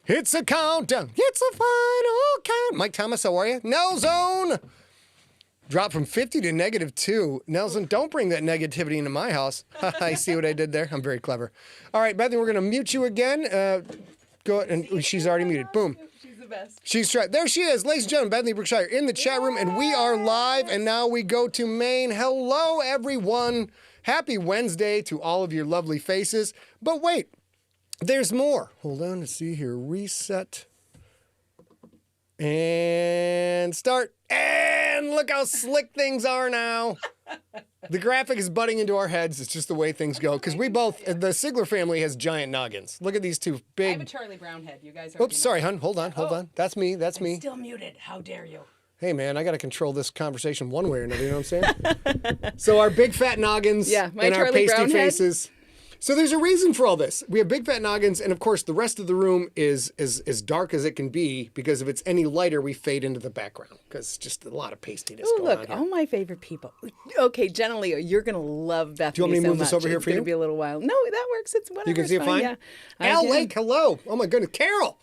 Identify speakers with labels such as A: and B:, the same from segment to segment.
A: It's a countdown. It's a final count. Mike Thomas, how are you? Nelson! Drop from 50 to -2. Nelson, don't bring that negativity into my house. I see what I did there. I'm very clever. All right, Bethany, we're going to mute you again. Go ahead, and she's already muted. Boom.
B: She's the best.
A: She's trying. There she is, ladies and gentlemen, Bethany Brookshire in the chat room, and we are live, and now we go to Maine. Hello, everyone. Happy Wednesday to all of your lovely faces. But wait, there's more. Hold on, let's see here. Reset. And start. And look how slick things are now. The graphic is butting into our heads. It's just the way things go. Because we both, the Sigler family has giant noggins. Look at these two big.
B: I have a Charlie Brown head. You guys are.
A: Oops, sorry, hun. Hold on. That's me. That's me.
B: Still muted. How dare you?
A: Hey, man, I got to control this conversation one way or another. You know what I'm saying? So our big fat noggins
B: my
A: and our
B: Charlie
A: pasty
B: Brown head.
A: faces. So there's a reason for all this. We have big fat noggins, and of course the rest of the room is as dark as it can be, because if it's any lighter, we fade into the background, because it's just a lot of pastiness
B: Oh,
A: going
B: look,
A: on here.
B: all my favorite people. Okay, Jenna Leo, you're going to love Bethany.
A: Do you want me to
B: so
A: move this
B: much.
A: over here
B: It's
A: for you?
B: It's going to be a little while. No, that works. It's whatever.
A: You can see it
B: it's
A: fine?
B: Yeah. I
A: Al
B: can.
A: Lake, hello. Oh, my goodness. Carol.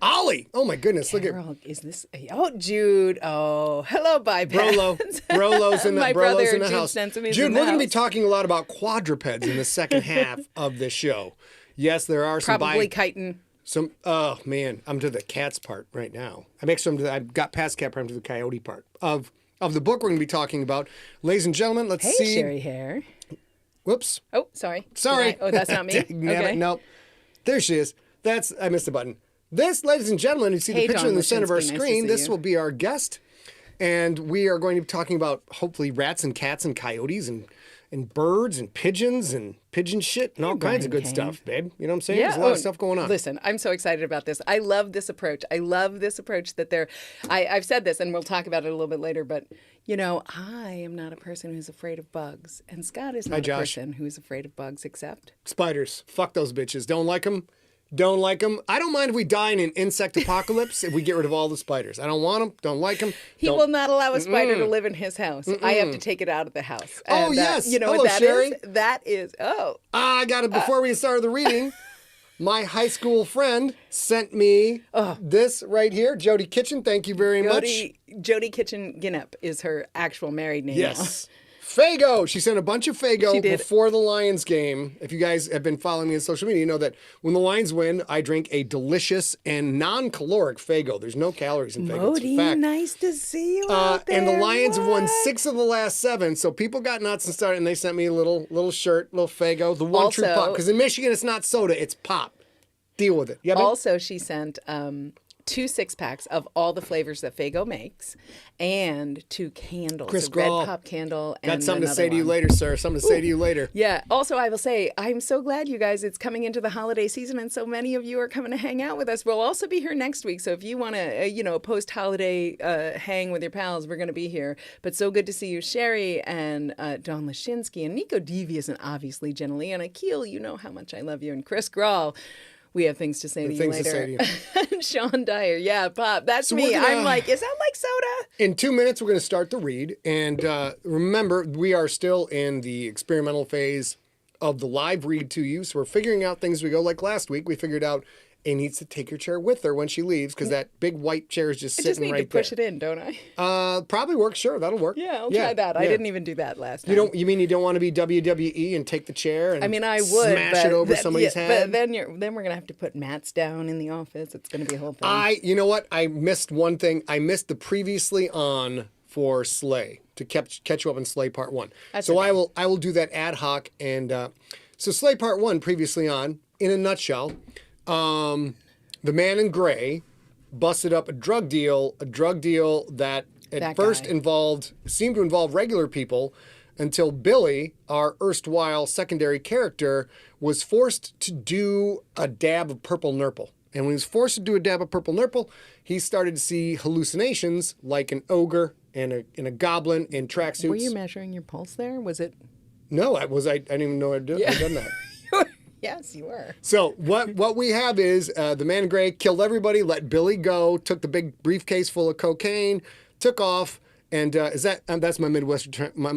A: Ollie. Oh, my goodness. Look at
B: Carol, is this? Oh, Jude. Oh, hello, bye,
A: Brolo. Brolo's in the,
B: My
A: Brolo's
B: brother,
A: in the
B: Jude
A: house.
B: Stenson, is
A: Jude,
B: in the
A: we're going to be
B: house.
A: talking a lot about quadrupeds in the second half of this show. Yes, there are some
B: Probably chitin.
A: Some, oh man, I'm to the cats part right now. I've got past cat part, I'm to the coyote part of the book we're going to be talking about. Ladies and gentlemen, let's
B: Hey,
A: see.
B: Sherry Hair.
A: Whoops.
B: Oh, sorry.
A: Sorry.
B: Oh, that's not me. Okay.
A: Nope. There she is. I missed the button. This, ladies and gentlemen, you see
B: Hey,
A: the picture
B: Dawn
A: in the center of our
B: Lashinsky, nice to
A: screen.
B: see
A: This
B: you.
A: will be our guest. And we are going to be talking about, hopefully, rats and cats and coyotes and birds and pigeons and pigeon shit and all kinds of good
B: Brian
A: stuff, babe. You know what I'm saying?
B: Yeah.
A: There's a lot of stuff going on.
B: Listen, I'm so excited about this. I love this approach. I love this approach that I've said this, and we'll talk about it a little bit later, but, you know, I am not a person who's afraid of bugs. And Scott is not a
A: Josh.
B: person who's afraid of bugs, except...
A: Spiders. Fuck those bitches. Don't like them. Don't like them. I don't mind if we die in an insect apocalypse if we get rid of all the spiders. I don't want them. Don't like them.
B: He will not allow a spider to live in his house. I have to take it out of the house.
A: Oh,
B: And,
A: yes.
B: You know
A: Hello,
B: what that
A: Sherry.
B: is? That is,
A: I got it before we started the reading. My high school friend sent me this right here. Jody Kitchen, thank you very much.
B: Jody Kitchen Ginnep is her actual married name.
A: Yes. Fago. She sent a bunch of Fago
B: She did.
A: before the Lions game. If you guys have been following me on social media, you know that when the Lions win, I drink a delicious and non-caloric Fago. There's no calories in Fago. It's a
B: Modi,
A: fact.
B: nice to see you out there.
A: And the Lions have won
B: What?
A: 6 of the last 7, so people got nuts and started, and they sent me a little shirt, little Fago, the one true
B: Also-
A: pop. Because in Michigan, it's not soda, it's pop. Deal with it. Yeah, babe?
B: Also, she sent 2 6-packs of all the flavors that Fago makes and 2 candles.
A: Chris
B: a red
A: Grawl.
B: pop candle and
A: Got something to
B: another
A: say to you
B: one.
A: later, sir. Something to say to you later.
B: Yeah. Also, I will say, I'm so glad you guys, it's coming into the holiday season, and so many of you are coming to hang out with us. We'll also be here next week. So if you want to, post-holiday hang with your pals, we're going to be here. But so good to see you, Sherry and Dawn Lashinsky and Nico Devious and obviously Jenna Lee and Akil. You know how much I love you. And Chris Grawl. We have things to say to you
A: Things to
B: later.
A: say to you.
B: And Sean Dyer. Yeah, Pop. That's
A: So
B: me.
A: we're gonna-
B: I'm like, is that like soda?
A: In 2 minutes, we're going to start the read. And remember, we are still in the experimental phase of the live read to you. So we're figuring out things as we go. Like last week, we figured out A needs to take her chair with her when she leaves, because that big white chair is just
B: I
A: sitting
B: just need
A: right
B: to push
A: there.
B: it in, don't I?
A: Probably works. Sure, that'll work.
B: Yeah, I'll try that. I
A: yeah.
B: didn't even do that last time.
A: You mean you don't want to be WWE and take the chair and
B: I mean, I would
A: smash
B: but
A: it over
B: that-
A: somebody's
B: yeah,
A: head?
B: But then we're gonna have to put mats down in the office. It's gonna be a whole thing.
A: You know what? I missed one thing. I missed the previously on for Slay to catch you up in Slay Part 1.
B: That's
A: so
B: okay.
A: I will do that ad hoc. And so Slay Part 1 previously on, in a nutshell, the man in gray busted up a drug deal that at
B: That
A: first
B: guy.
A: seemed to involve regular people, until Billy, our erstwhile secondary character, was forced to do a dab of purple nurple. And when he was forced to do a dab of purple nurple, he started to see hallucinations like an ogre and a goblin in tracksuits.
B: Were you measuring your pulse there? Was it?
A: No, I didn't even know I'd done that.
B: Yes, you were.
A: So what we have is the man in gray killed everybody, let Billy go, took the big briefcase full of cocaine, took off, and that's my Midwestern my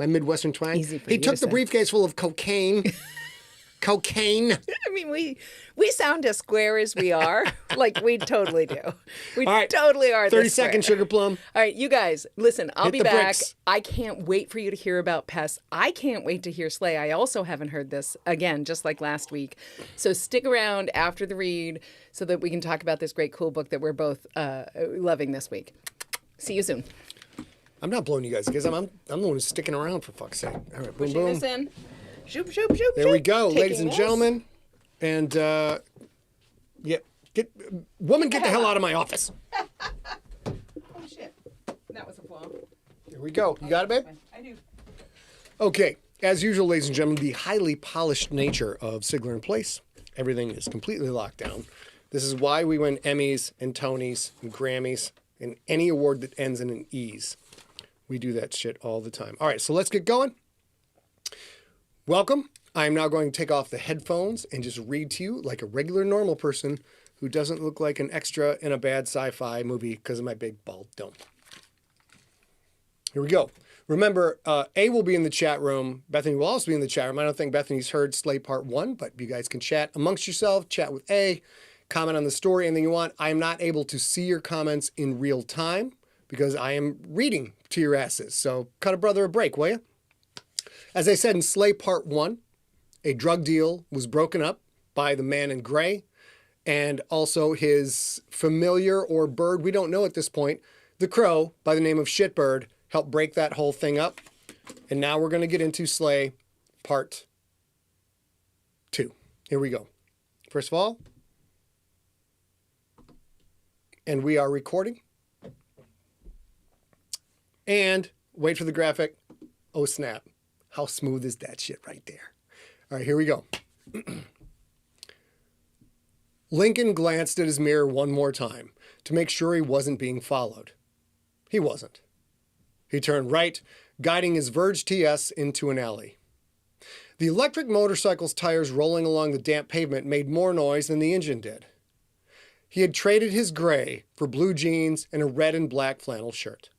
A: Midwestern twang.
B: Easy for
A: He
B: you
A: took
B: to
A: the
B: say.
A: briefcase full of cocaine. cocaine.
B: I mean, we sound as square as we are. Like, we totally do. We
A: All right,
B: totally are
A: 30
B: this square.
A: seconds, Sugar Plum.
B: All right, you guys, listen, I'll
A: Hit
B: be
A: the
B: back.
A: bricks.
B: I can't wait for you to hear about PESTS. I can't wait to hear Slay. I also haven't heard this, again, just like last week. So stick around after the read so that we can talk about this great, cool book that we're both loving this week. See you soon.
A: I'm not blowing you guys because I'm the one who's sticking around, for fuck's sake. All right, boom,
B: Pushing
A: boom.
B: this in. Shoop, shoop, shoop,
A: There we
B: shoop.
A: go,
B: Taking
A: ladies and
B: this.
A: gentlemen. And, get the hell out of my office.
B: Oh, shit. That was a flaw.
A: Here we go. You got it, babe?
B: I do.
A: Okay. As usual, ladies and gentlemen, the highly polished nature of Sigler & Place. Everything is completely locked down. This is why we win Emmys and Tonys and Grammys and any award that ends in an E's. We do that shit all the time. All right, so let's get going. Welcome. I am now going to take off the headphones and just read to you like a regular, normal person who doesn't look like an extra in a bad sci-fi movie because of my big bald dome. Here we go. Remember, A will be in the chat room. Bethany will also be in the chat room. I don't think Bethany's heard Slay Part 1, but you guys can chat amongst yourselves, chat with A, comment on the story, anything you want. I am not able to see your comments in real time because I am reading to your asses. So cut a brother a break, will you? As I said in Slay Part 1, a drug deal was broken up by the man in gray and also his familiar or bird, we don't know at this point, the crow by the name of Shitbird, helped break that whole thing up. And now we're going to get into Slay Part 2. Here we go. First of all, and we are recording. And wait for the graphic. Oh, snap. How smooth is that shit right there? All right, here we go. Lincoln glanced at his mirror one more time to make sure he wasn't being followed. He wasn't. He turned right, guiding his Verge TS into an alley. The electric motorcycle's tires rolling along the damp pavement made more noise than the engine did. He had traded his gray for blue jeans and a red and black flannel shirt.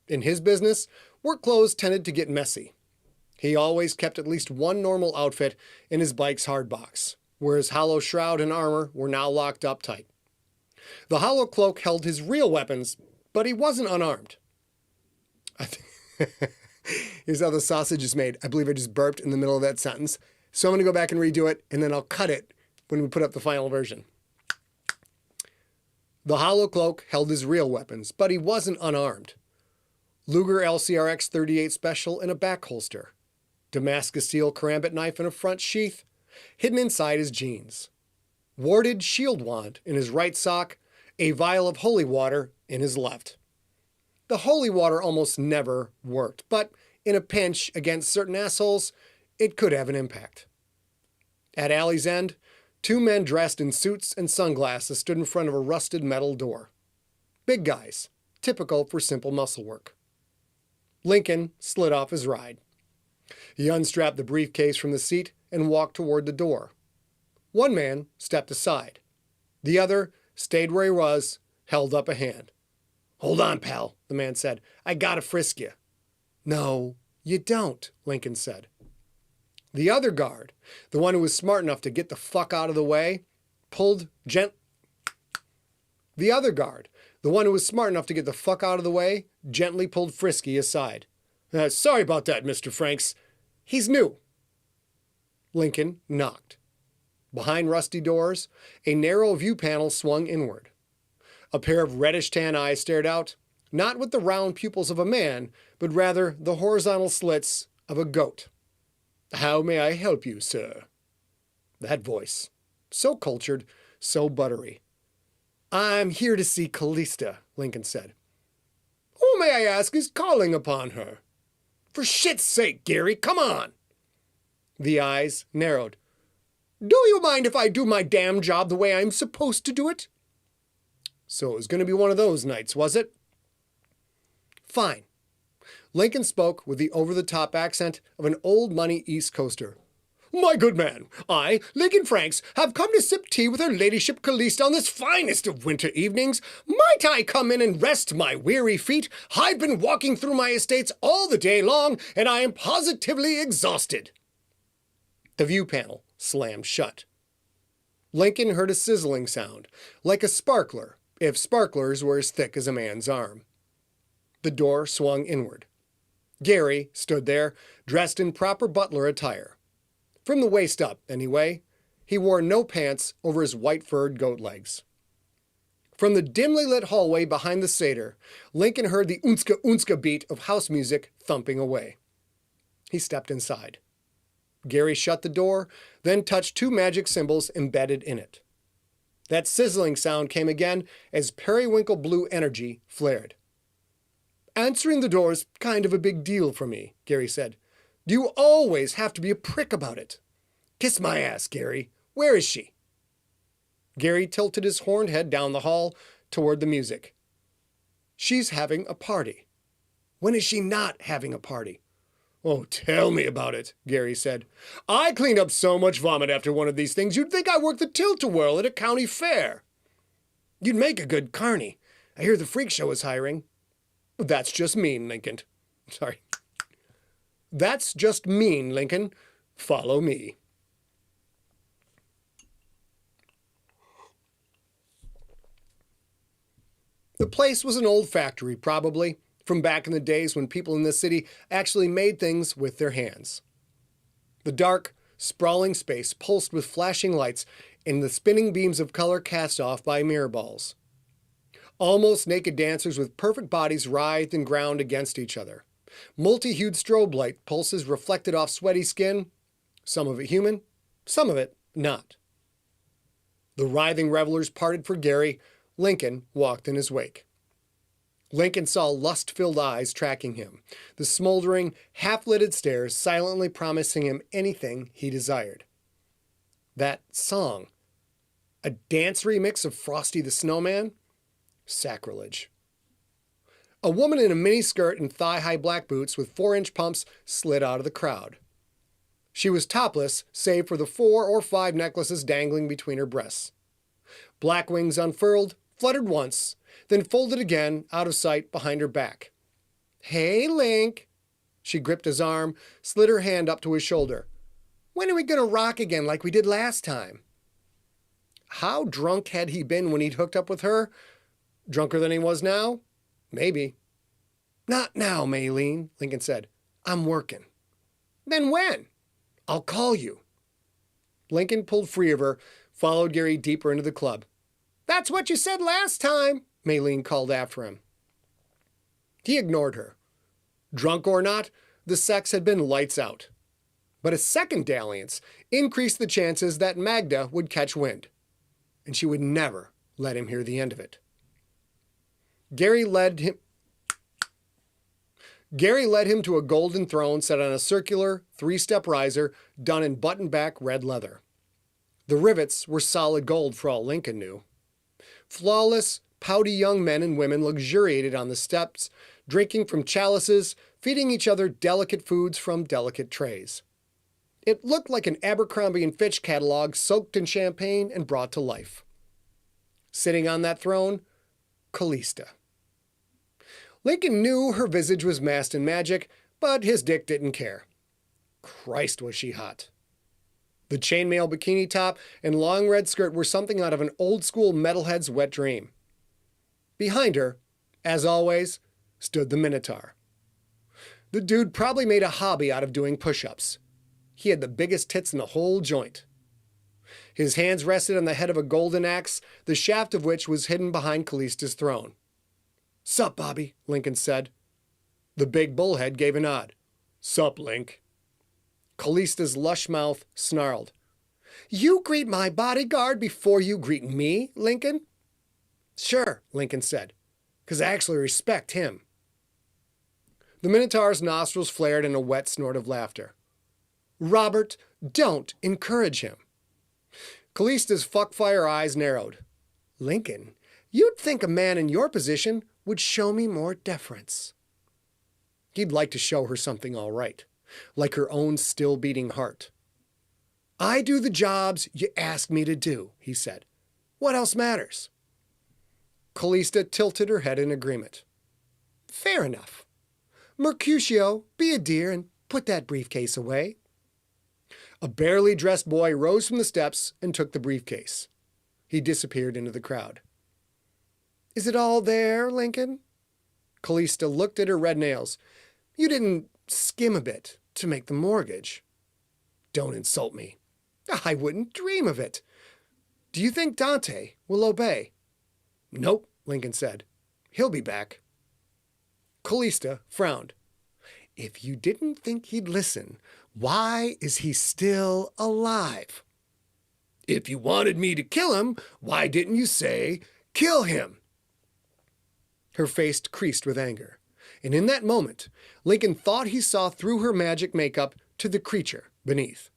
A: In his business, work clothes tended to get messy. He always kept at least one normal outfit in his bike's hardbox, where his hollow shroud and armor were now locked up tight. The hollow cloak held his real weapons, but he wasn't unarmed. Here's how the sausage is made. I believe I just burped in the middle of that sentence. So I'm going to go back and redo it, and then I'll cut it when we put up the final version. The hollow cloak held his real weapons, but he wasn't unarmed. Luger LCRX 38 Special in a back holster. Damascus steel karambit knife in a front sheath, hidden inside his jeans. Warded shield wand in his right sock, a vial of holy water in his left. The holy water almost never worked, but in a pinch against certain assholes, it could have an impact. At alley's end, two men dressed in suits and sunglasses stood in front of a rusted metal door. Big guys, typical for simple muscle work. Lincoln slid off his ride. He unstrapped the briefcase from the seat and walked toward the door. One man stepped aside. The other stayed where he was, held up a hand. "Hold on, pal," the man said. "I gotta frisk you." "No, you don't," Lincoln said. The other guard, the one who was smart enough to get the fuck out of the way, gently pulled Frisky aside. "Sorry about that, Mr. Franks. He's new." Lincoln knocked. Behind rusty doors, a narrow view panel swung inward. A pair of reddish-tan eyes stared out, not with the round pupils of a man, but rather the horizontal slits of a goat. "How may I help you, sir?" That voice, so cultured, so buttery. "I'm here to see Callista," Lincoln said. "Who, may I ask, is calling upon her?" "For shit's sake, Gary, come on!" The eyes narrowed. "Do you mind if I do my damn job the way I'm supposed to do it?" So it was going to be one of those nights, was it? Fine. Lincoln spoke with the over-the-top accent of an old-money East Coaster. "My good man, I, Lincoln Franks, have come to sip tea with her ladyship Callista on this finest of winter evenings. Might I come in and rest my weary feet? I've been walking through my estates all the day long, and I am positively exhausted." The view panel slammed shut. Lincoln heard a sizzling sound, like a sparkler, if sparklers were as thick as a man's arm. The door swung inward. Gary stood there, dressed in proper butler attire. From the waist up, anyway. He wore no pants over his white-furred goat legs. From the dimly lit hallway behind the Seder, Lincoln heard the unska beat of house music thumping away. He stepped inside. Gary shut the door, then touched two magic symbols embedded in it. That sizzling sound came again as periwinkle blue energy flared. "Answering the door's kind of a big deal for me," Gary said. "Do you always have to be a prick about it? Kiss my ass, Gary. Where is she?" Gary tilted his horned head down the hall toward the music. "She's having a party." "When is she not having a party?" "Oh, tell me about it," Gary said. "I cleaned up so much vomit after one of these things, you'd think I worked the tilt-a-whirl at a county fair." "You'd make a good carny. I hear the freak show is hiring." "That's just mean, Lincoln." Sorry. "That's just mean, Lincoln. Follow me." The place was an old factory, probably, from back in the days when people in this city actually made things with their hands. The dark, sprawling space pulsed with flashing lights and the spinning beams of color cast off by mirror balls. Almost naked dancers with perfect bodies writhed and ground against each other. Multi-hued strobe light pulses reflected off sweaty skin, some of it human, some of it not. The writhing revelers parted for Gary. Lincoln walked in his wake. Lincoln saw lust-filled eyes tracking him, the smoldering, half-lidded stares silently promising him anything he desired. That song, a dance remix of Frosty the Snowman? Sacrilege. A woman in a miniskirt and thigh-high black boots with 4-inch pumps slid out of the crowd. She was topless, save for the 4 or 5 necklaces dangling between her breasts. Black wings unfurled, fluttered once, then folded again out of sight behind her back. "Hey, Link." She gripped his arm, slid her hand up to his shoulder. "When are we going to rock again like we did last time?" How drunk had he been when he'd hooked up with her? Drunker than he was now? Maybe. "Not now, Maylene," Lincoln said. "I'm working." "Then when?" "I'll call you." Lincoln pulled free of her, followed Gary deeper into the club. "That's what you said last time," Maylene called after him. He ignored her. Drunk or not, the sex had been lights out. But a second dalliance increased the chances that Magda would catch wind, and she would never let him hear the end of it. Gary led him to a golden throne set on a circular, 3-step riser done in button-back red leather. The rivets were solid gold for all Lincoln knew. Flawless, pouty young men and women luxuriated on the steps, drinking from chalices, feeding each other delicate foods from delicate trays. It looked like an Abercrombie & Fitch catalog soaked in champagne and brought to life. Sitting on that throne, Callista. Lincoln knew her visage was masked in magic, but his dick didn't care. Christ, was she hot. The chainmail bikini top and long red skirt were something out of an old-school metalhead's wet dream. Behind her, as always, stood the Minotaur. The dude probably made a hobby out of doing push-ups. He had the biggest tits in the whole joint. His hands rested on the head of a golden axe, the shaft of which was hidden behind Callista's throne. "Sup, Bobby," Lincoln said. The big bullhead gave a nod. "Sup, Link." Callista's lush mouth snarled. "You greet my bodyguard before you greet me, Lincoln?" "Sure," Lincoln said, "'cause I actually respect him." The Minotaur's nostrils flared in a wet snort of laughter. "Robert, don't encourage him." Callista's fuckfire eyes narrowed. "Lincoln, you'd think a man in your position would show me more deference." He'd like to show her something all right, like her own still-beating heart. "I do the jobs you ask me to do," he said. "What else matters?" Callista tilted her head in agreement. "Fair enough. Mercutio, be a dear and put that briefcase away." A barely dressed boy rose from the steps and took the briefcase. He disappeared into the crowd. Is it all there, Lincoln? Callista looked at her red nails. You didn't skim a bit to make the mortgage. Don't insult me. I wouldn't dream of it. Do you think Dante will obey? Nope, Lincoln said. He'll be back. Callista frowned. If you didn't think he'd listen, why is he still alive? If you wanted me to kill him, why didn't you say, kill him? Her face creased with anger, and in that moment, Lincoln thought he saw through her magic makeup to the creature beneath.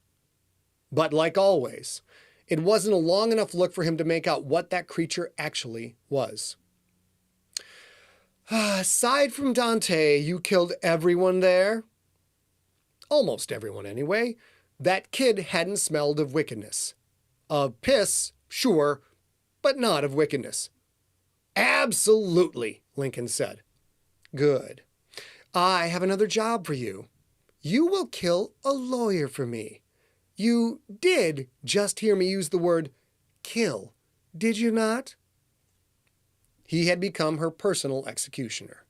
A: But like always, it wasn't a long enough look for him to make out what that creature actually was. Aside from Dante, you killed everyone there? Almost everyone, anyway. That kid hadn't smelled of wickedness. Of piss, sure, but not of wickedness. Absolutely, Lincoln said. Good. I have another job for you. You will kill a lawyer for me. You did just hear me use the word kill, did you not? He had become her personal executioner.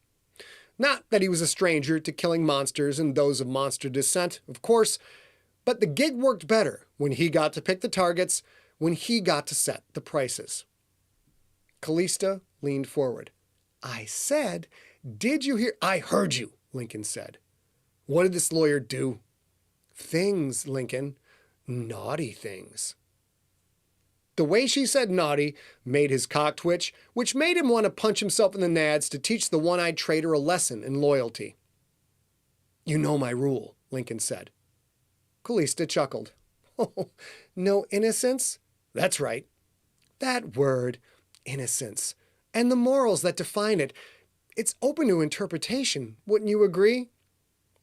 A: Not that he was a stranger to killing monsters and those of monster descent, of course, but the gig worked better when he got to pick the targets, when he got to set the prices. Callista leaned forward. I said, did you hear? I heard you, Lincoln said. What did this lawyer do? Things, Lincoln. Naughty things. The way she said naughty made his cock twitch, which made him want to punch himself in the nads to teach the one-eyed traitor a lesson in loyalty. You know my rule, Lincoln said. Callista chuckled. Oh, no innocence? That's right. That word, innocence, and the morals that define it, it's open to interpretation, wouldn't you agree?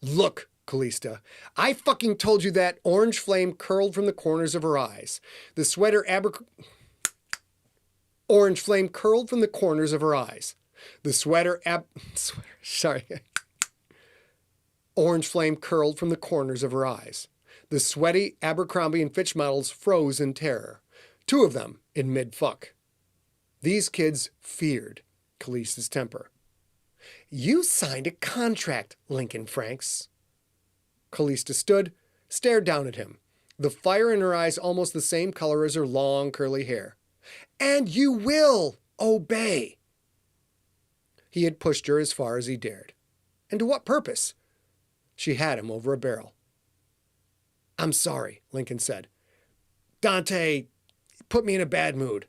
A: Look, Callista, I fucking told you that orange flame curled from the corners of her eyes. The sweater Orange flame curled from the corners of her eyes. The Orange flame curled from the corners of her eyes. The sweaty Abercrombie and Fitch models froze in terror. Two of them in mid-fuck. These kids feared Callista's temper. You signed a contract, Lincoln Franks. Callista stood, stared down at him, the fire in her eyes almost the same color as her long, curly hair. And you will obey. He had pushed her as far as he dared. And to what purpose? She had him over a barrel. I'm sorry, Lincoln said. Dante put me in a bad mood.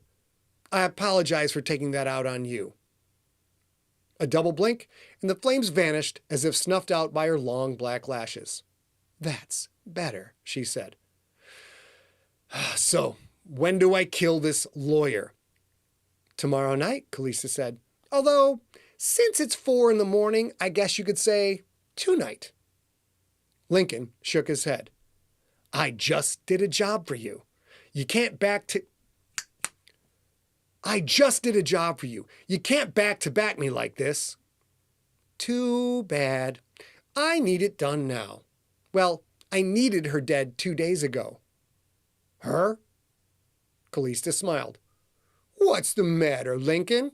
A: I apologize for taking that out on you. A double blink, and the flames vanished as if snuffed out by her long black lashes. That's better, she said. So, when do I kill this lawyer? Tomorrow night, Callista said. Although, since it's 4 a.m, I guess you could say tonight. Lincoln shook his head. I just did a job for you. You can't back to... I just did a job for you. You can't back me like this. Too bad. I need it done now. Well, I needed her dead 2 days ago. Her? Callista smiled. What's the matter, Lincoln?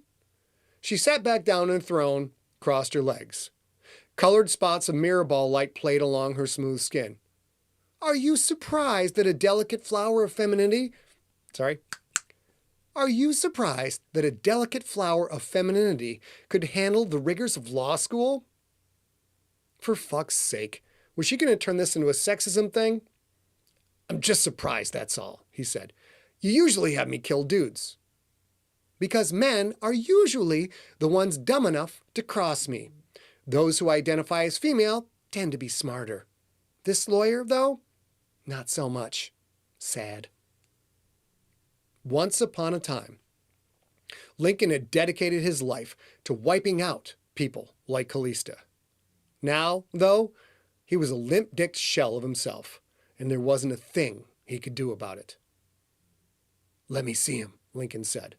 A: She sat back down on the throne, crossed her legs. Colored spots of mirror ball light played along her smooth skin. Are you surprised that a delicate flower of femininity... Are you surprised that a delicate flower of femininity could handle the rigors of law school? For fuck's sake, was she going to turn this into a sexism thing? I'm just surprised, that's all, he said. You usually have me kill dudes. Because men are usually the ones dumb enough to cross me. Those who identify as female tend to be smarter. This lawyer, though, not so much. Sad. Once upon a time, Lincoln had dedicated his life to wiping out people like Callista. Now, though, he was a limp-dicked shell of himself, and there wasn't a thing he could do about it. Let me see him, Lincoln said.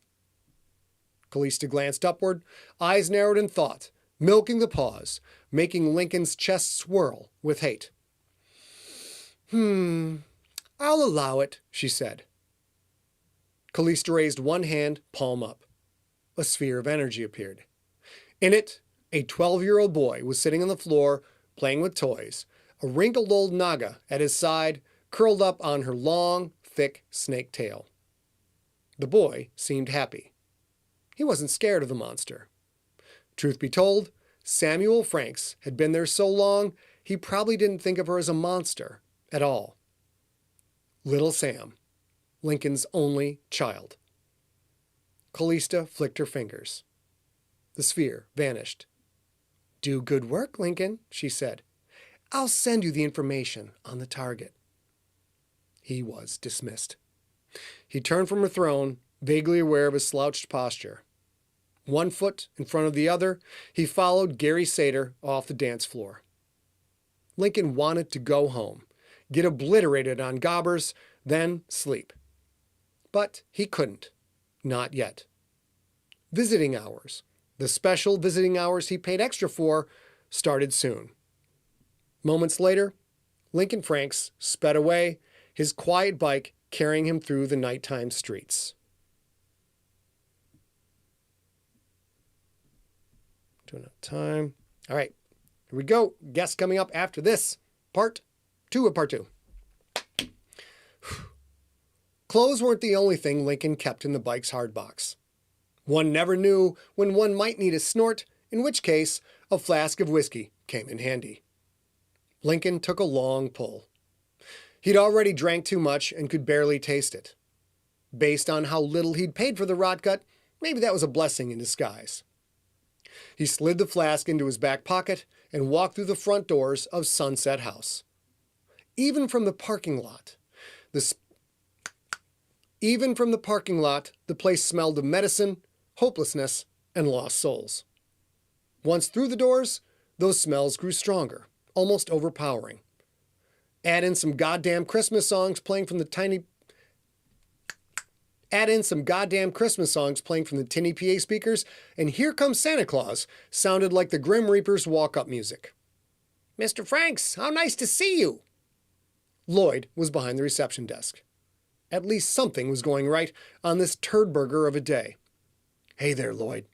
A: Callista glanced upward, eyes narrowed in thought, milking the pause, making Lincoln's chest swirl with hate. I'll allow it, she said. Callista raised one hand, palm up. A sphere of energy appeared. In it, a 12-year-old boy was sitting on the floor, playing with toys, a wrinkled old Naga at his side, curled up on her long, thick snake tail. The boy seemed happy. He wasn't scared of the monster. Truth be told, Samuel Franks had been there so long, he probably didn't think of her as a monster at all. Little Sam, Lincoln's only child. Callista flicked her fingers. The sphere vanished. Do good work, Lincoln, she said. I'll send you the information on the target. He was dismissed. He turned from her throne, vaguely aware of his slouched posture. One foot in front of the other, he followed Gary Sater off the dance floor. Lincoln wanted to go home, get obliterated on gobbers, then sleep. But he couldn't. Not yet. Visiting hours, the special visiting hours he paid extra for, started soon. Moments later, Lincoln Franks sped away, his quiet bike carrying him through the nighttime streets. Doing enough time. All right, here we go. Guess coming up after this. Part 2 of part 2. Clothes weren't the only thing Lincoln kept in the bike's hard box. One never knew when one might need a snort, in which case a flask of whiskey came in handy. Lincoln took a long pull. He'd already drank too much and could barely taste it. Based on how little he'd paid for the rot gut, maybe that was a blessing in disguise. He slid the flask into his back pocket and walked through the front doors of Sunset House. Even from the parking lot, the place smelled of medicine, hopelessness, and lost souls. Once through the doors, those smells grew stronger, almost overpowering. Add in some goddamn Christmas songs playing from the tinny PA speakers, and Here Comes Santa Claus sounded like the Grim Reaper's walk-up music. Mr. Franks, how nice to see you! Lloyd was behind the reception desk. At least something was going right on this turd burger of a day. Hey there, Lloyd.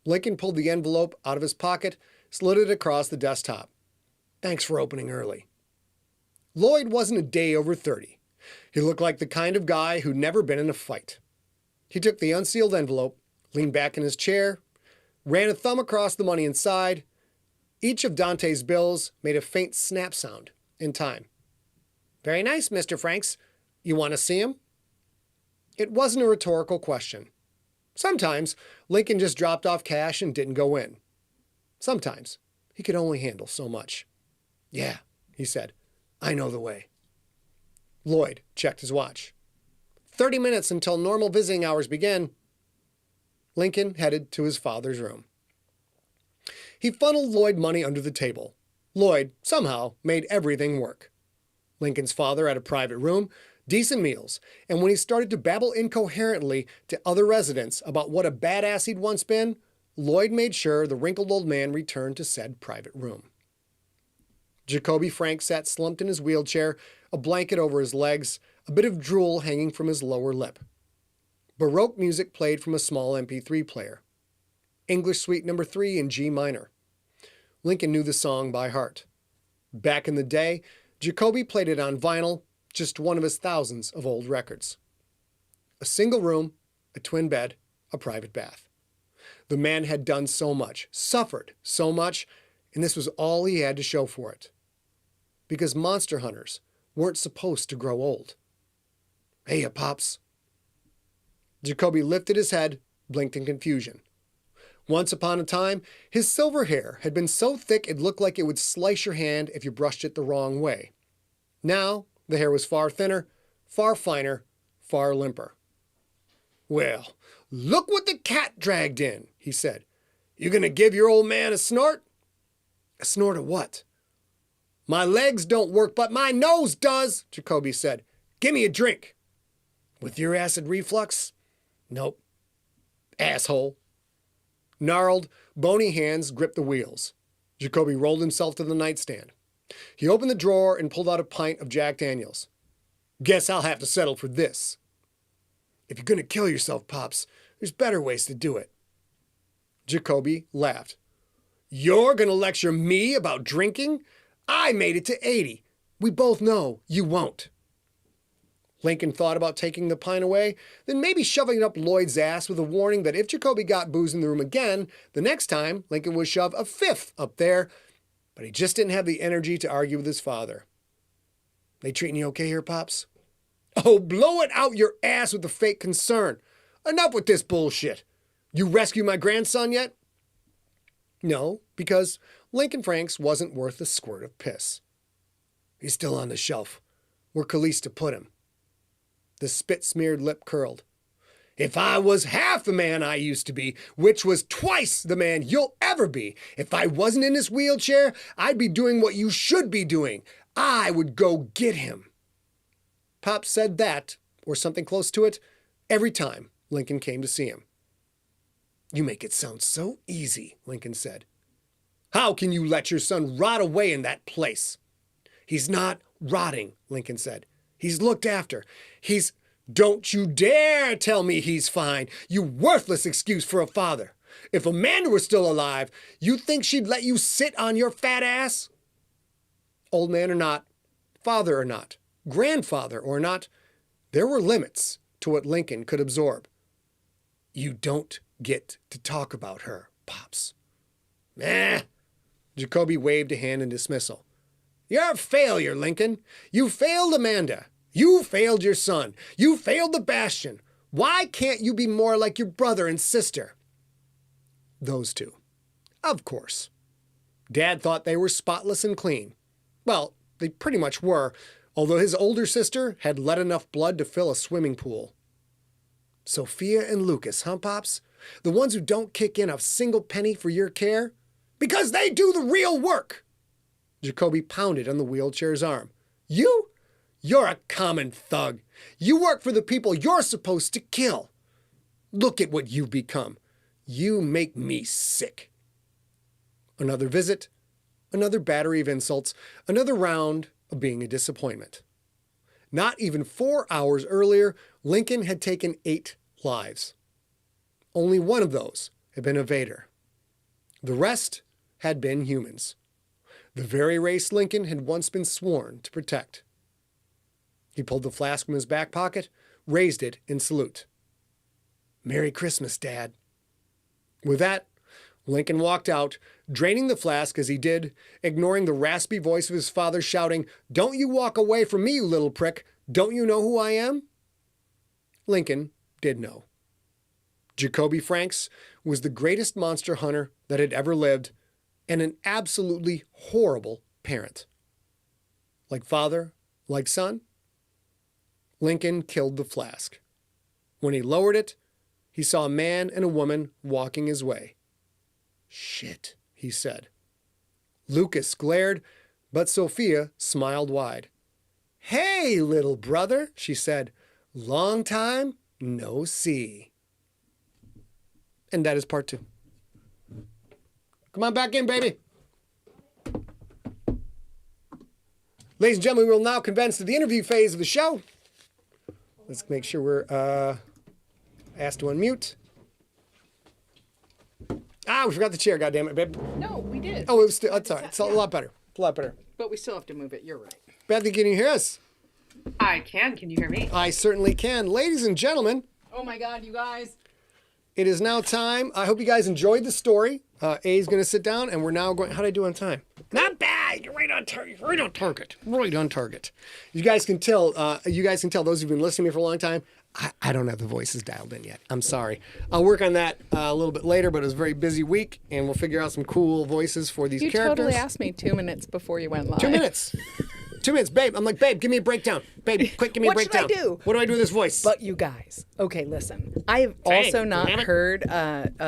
A: Lincoln pulled the envelope out of his pocket, slid it across the desktop. Thanks for opening early. Lloyd wasn't a day over 30. He looked like the kind of guy who'd never been in a fight. He took the unsealed envelope, leaned back in his chair, ran a thumb across the money inside. Each of Dante's bills made a faint snap sound in time. Very nice, Mr. Franks. You want to see him? It wasn't a rhetorical question. Sometimes Lincoln just dropped off cash and didn't go in. Sometimes he could only handle so much. Yeah, he said. I know the way. Lloyd checked his watch. 30 minutes until normal visiting hours begin. Lincoln headed to his father's room. He funneled Lloyd money under the table. Lloyd, somehow, made everything work. Lincoln's father had a private room, decent meals, and when he started to babble incoherently to other residents about what a badass he'd once been, Lloyd made sure the wrinkled old man returned to said private room. Jacoby Frank sat slumped in his wheelchair, a blanket over his legs, a bit of drool hanging from his lower lip. Baroque music played from a small MP3 player. English Suite No. 3 in G minor. Lincoln knew the song by heart. Back in the day, Jacoby played it on vinyl, just one of his thousands of old records. A single room, a twin bed, a private bath. The man had done so much, suffered so much, and this was all he had to show for it. Because monster hunters weren't supposed to grow old. Hey, Pops. Jacoby lifted his head, blinked in confusion. Once upon a time, his silver hair had been so thick it looked like it would slice your hand if you brushed it the wrong way. Now, the hair was far thinner, far finer, far limper. Well, look what the cat dragged in, he said. You gonna give your old man a snort? A snort of what? My legs don't work, but my nose does, Jacoby said. Give me a drink. With your acid reflux? Nope. Asshole. Gnarled, bony hands gripped the wheels. Jacoby rolled himself to the nightstand. He opened the drawer and pulled out a pint of Jack Daniels. Guess I'll have to settle for this. If you're going to kill yourself, Pops, there's better ways to do it. Jacoby laughed. You're going to lecture me about drinking? I made it to 80. We both know you won't. Lincoln thought about taking the pint away, then maybe shoving it up Lloyd's ass with a warning that if Jacoby got booze in the room again, the next time Lincoln would shove a fifth up there, but he just didn't have the energy to argue with his father. They treating you okay here, Pops? Oh, blow it out your ass with the fake concern. Enough with this bullshit. You rescue my grandson yet? No, because Lincoln Franks wasn't worth a squirt of piss. He's still on the shelf, where Callista put him. The spit-smeared lip curled. If I was half the man I used to be, which was twice the man you'll ever be, if I wasn't in this wheelchair, I'd be doing what you should be doing. I would go get him. Pop said that, or something close to it, every time Lincoln came to see him. You make it sound so easy, Lincoln said. How can you let your son rot away in that place? He's not rotting, Lincoln said. He's looked after. Don't you dare tell me he's fine, you worthless excuse for a father. If Amanda were still alive, you think she'd let you sit on your fat ass? Old man or not, father or not, grandfather or not, there were limits to what Lincoln could absorb. You don't get to talk about her, Pops. Jacoby waved a hand in dismissal. You're a failure, Lincoln. You failed Amanda. You failed your son. You failed the Bastion. Why can't you be more like your brother and sister? Those two. Of course. Dad thought they were spotless and clean. Well, they pretty much were, although his older sister had let enough blood to fill a swimming pool. Sophia and Lucas, huh, Pops? The ones who don't kick in a single penny for your care? Because they do the real work! Jacoby pounded on the wheelchair's arm. You're a common thug. You work for the people you're supposed to kill. Look at what you've become. You make me sick. Another visit, another battery of insults, another round of being a disappointment. Not even 4 hours earlier, Lincoln had taken 8 lives. Only one of those had been a Vader. The rest had been humans. The very race Lincoln had once been sworn to protect. He pulled the flask from his back pocket, raised it in salute. Merry Christmas, Dad. With that, Lincoln walked out, draining the flask as he did, ignoring the raspy voice of his father shouting, Don't you walk away from me, you little prick. Don't you know who I am? Lincoln did know. Jacoby Franks was the greatest monster hunter that had ever lived and an absolutely horrible parent. Like father, like son, Lincoln killed the flask. When he lowered it, he saw a man and a woman walking his way. Shit, he said. Lucas glared, but Sophia smiled wide. Hey, little brother, she said. Long time no see. And that is part 2. Come on back in, baby. Ladies and gentlemen, we will now condense to the interview phase of the show. Let's make sure we're asked to unmute. We forgot the chair, goddammit, babe.
B: No, we did.
A: Oh, it was still, that's all right. It's a lot better. It's a lot better.
B: But we still have to move it. You're right.
A: Bethany, can you hear us?
C: I can. Can you hear me?
A: I certainly can. Ladies and gentlemen.
B: Oh my God, you guys.
A: It is now time. I hope you guys enjoyed the story. A's going to sit down, and we're now going. How did I do on time? Not bad. You're right on target. Right on target. Right on target. You guys can tell. Those who've been listening to me for a long time. I don't have the voices dialed in yet. I'm sorry. I'll work on that a little bit later. But it was a very busy week, and we'll figure out some cool voices for these characters.
B: You totally asked me 2 minutes before you went live.
A: 2 minutes. 2 minutes, babe. I'm like, babe, give me a breakdown. Babe, quick, give me a breakdown.
B: What should I do?
A: What do I do with this voice?
B: But you guys, okay, listen. I have also not heard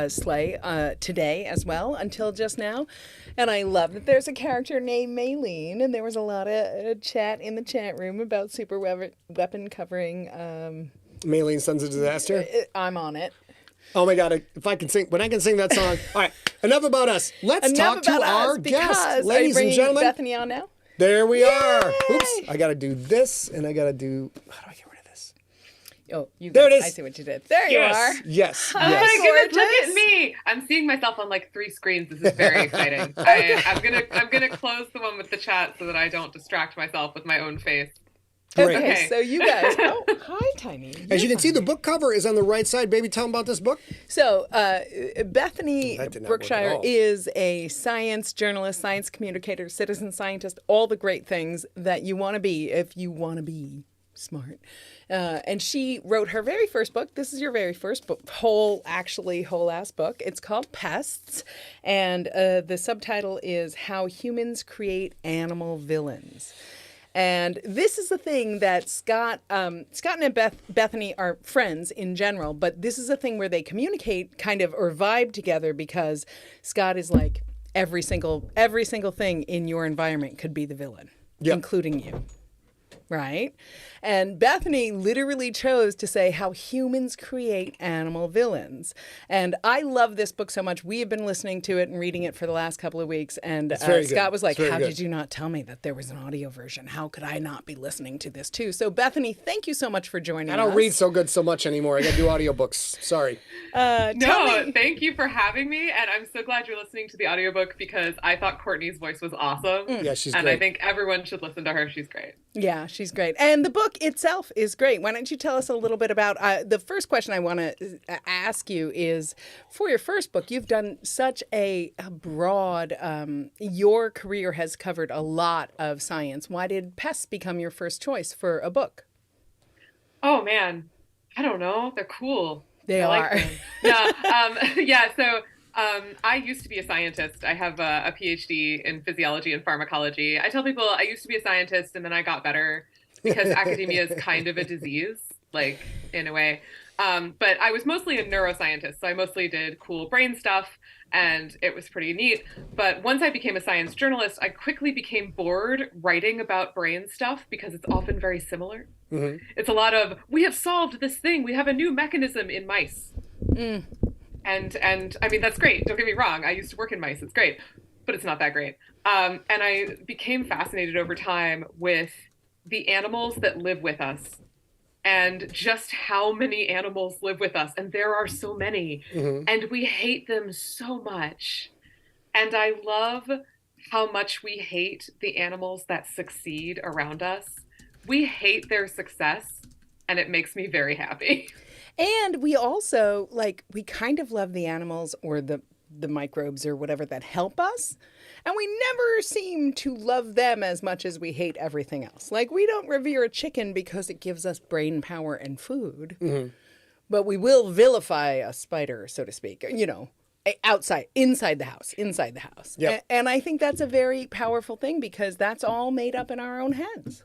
B: Slay today as well until just now. And I love that there's a character named Maylene, and there was a lot of chat in the chat room about super weapon covering.
A: Maylene Sons of Disaster?
B: I'm on it.
A: Oh my God! If I can sing, when I can sing that song. All right, enough about us. Let's talk to our guest, ladies and gentlemen.
B: Bethany on now.
A: There we are. Oops, I got to do this, and I got to do, how do I get rid of this?
B: Oh,
A: there it is.
B: I see what you did. There you are.
A: Yes.
C: Oh my goodness, look at me. I'm seeing myself on like 3 screens. This is very exciting. I'm gonna close the one with the chat so that I don't distract myself with my own face.
A: Great.
B: Okay, so you guys, oh, hi, Tiny.
A: As you can see, the book cover is on the right side. Baby, tell them about this book.
B: So, Bethany
A: That did not work at
B: Brookshire
A: all.
B: is a science journalist, science communicator, citizen scientist, all the great things that you want to be if you want to be smart. And she wrote her very first book. This is your very first book, whole ass book. It's called Pests. And the subtitle is How Humans Create Animal Villains. And this is the thing that Scott and Bethany are friends in general, but this is a thing where they communicate kind of or vibe together because Scott is like every single thing in your environment could be the villain, including you. Right? And Bethany literally chose to say how humans create animal villains. And I love this book so much. We have been listening to it and reading it for the last couple of weeks. And Scott was like, how did you not tell me that there was an audio version? How could I not be listening to this too? So Bethany, thank you so much for joining us.
A: I don't read so much anymore. I got to do audiobooks. Sorry.
C: No, thank you for having me. And I'm so glad you're listening to the audiobook because I thought Courtney's voice was awesome.
A: Yeah, she's
C: great.
A: great.
C: And I think everyone should listen to her. She's great.
B: Yeah, she's great. And the book itself is great. Why don't you tell us a little bit about the first question I want to ask you is, for your first book, you've done such a broad, your career has covered a lot of science. Why did pests become your first choice for a book?
C: Oh, man. I don't know. They're cool.
B: They are.
C: So I used to be a scientist. I have a PhD in physiology and pharmacology. I tell people I used to be a scientist and then I got better because academia is kind of a disease, like in a way. But I was mostly a neuroscientist. So I mostly did cool brain stuff and it was pretty neat. But once I became a science journalist, I quickly became bored writing about brain stuff because it's often very similar. Mm-hmm. It's a lot of, we have solved this thing. We have a new mechanism in mice. Mm. And I mean, that's great. Don't get me wrong. I used to work in mice. It's great, but it's not that great. And I became fascinated over time with the animals that live with us and just how many animals live with us. And there are so many, and we hate them so much. And I love how much we hate the animals that succeed around us. We hate their success, and it makes me very happy.
B: And we also, we kind of love the animals or the microbes or whatever that help us. And we never seem to love them as much as we hate everything else. Like, we don't revere a chicken because it gives us brain power and food. Mm-hmm. But we will vilify a spider, so to speak, inside the house. Yep. And I think that's a very powerful thing because that's all made up in our own heads.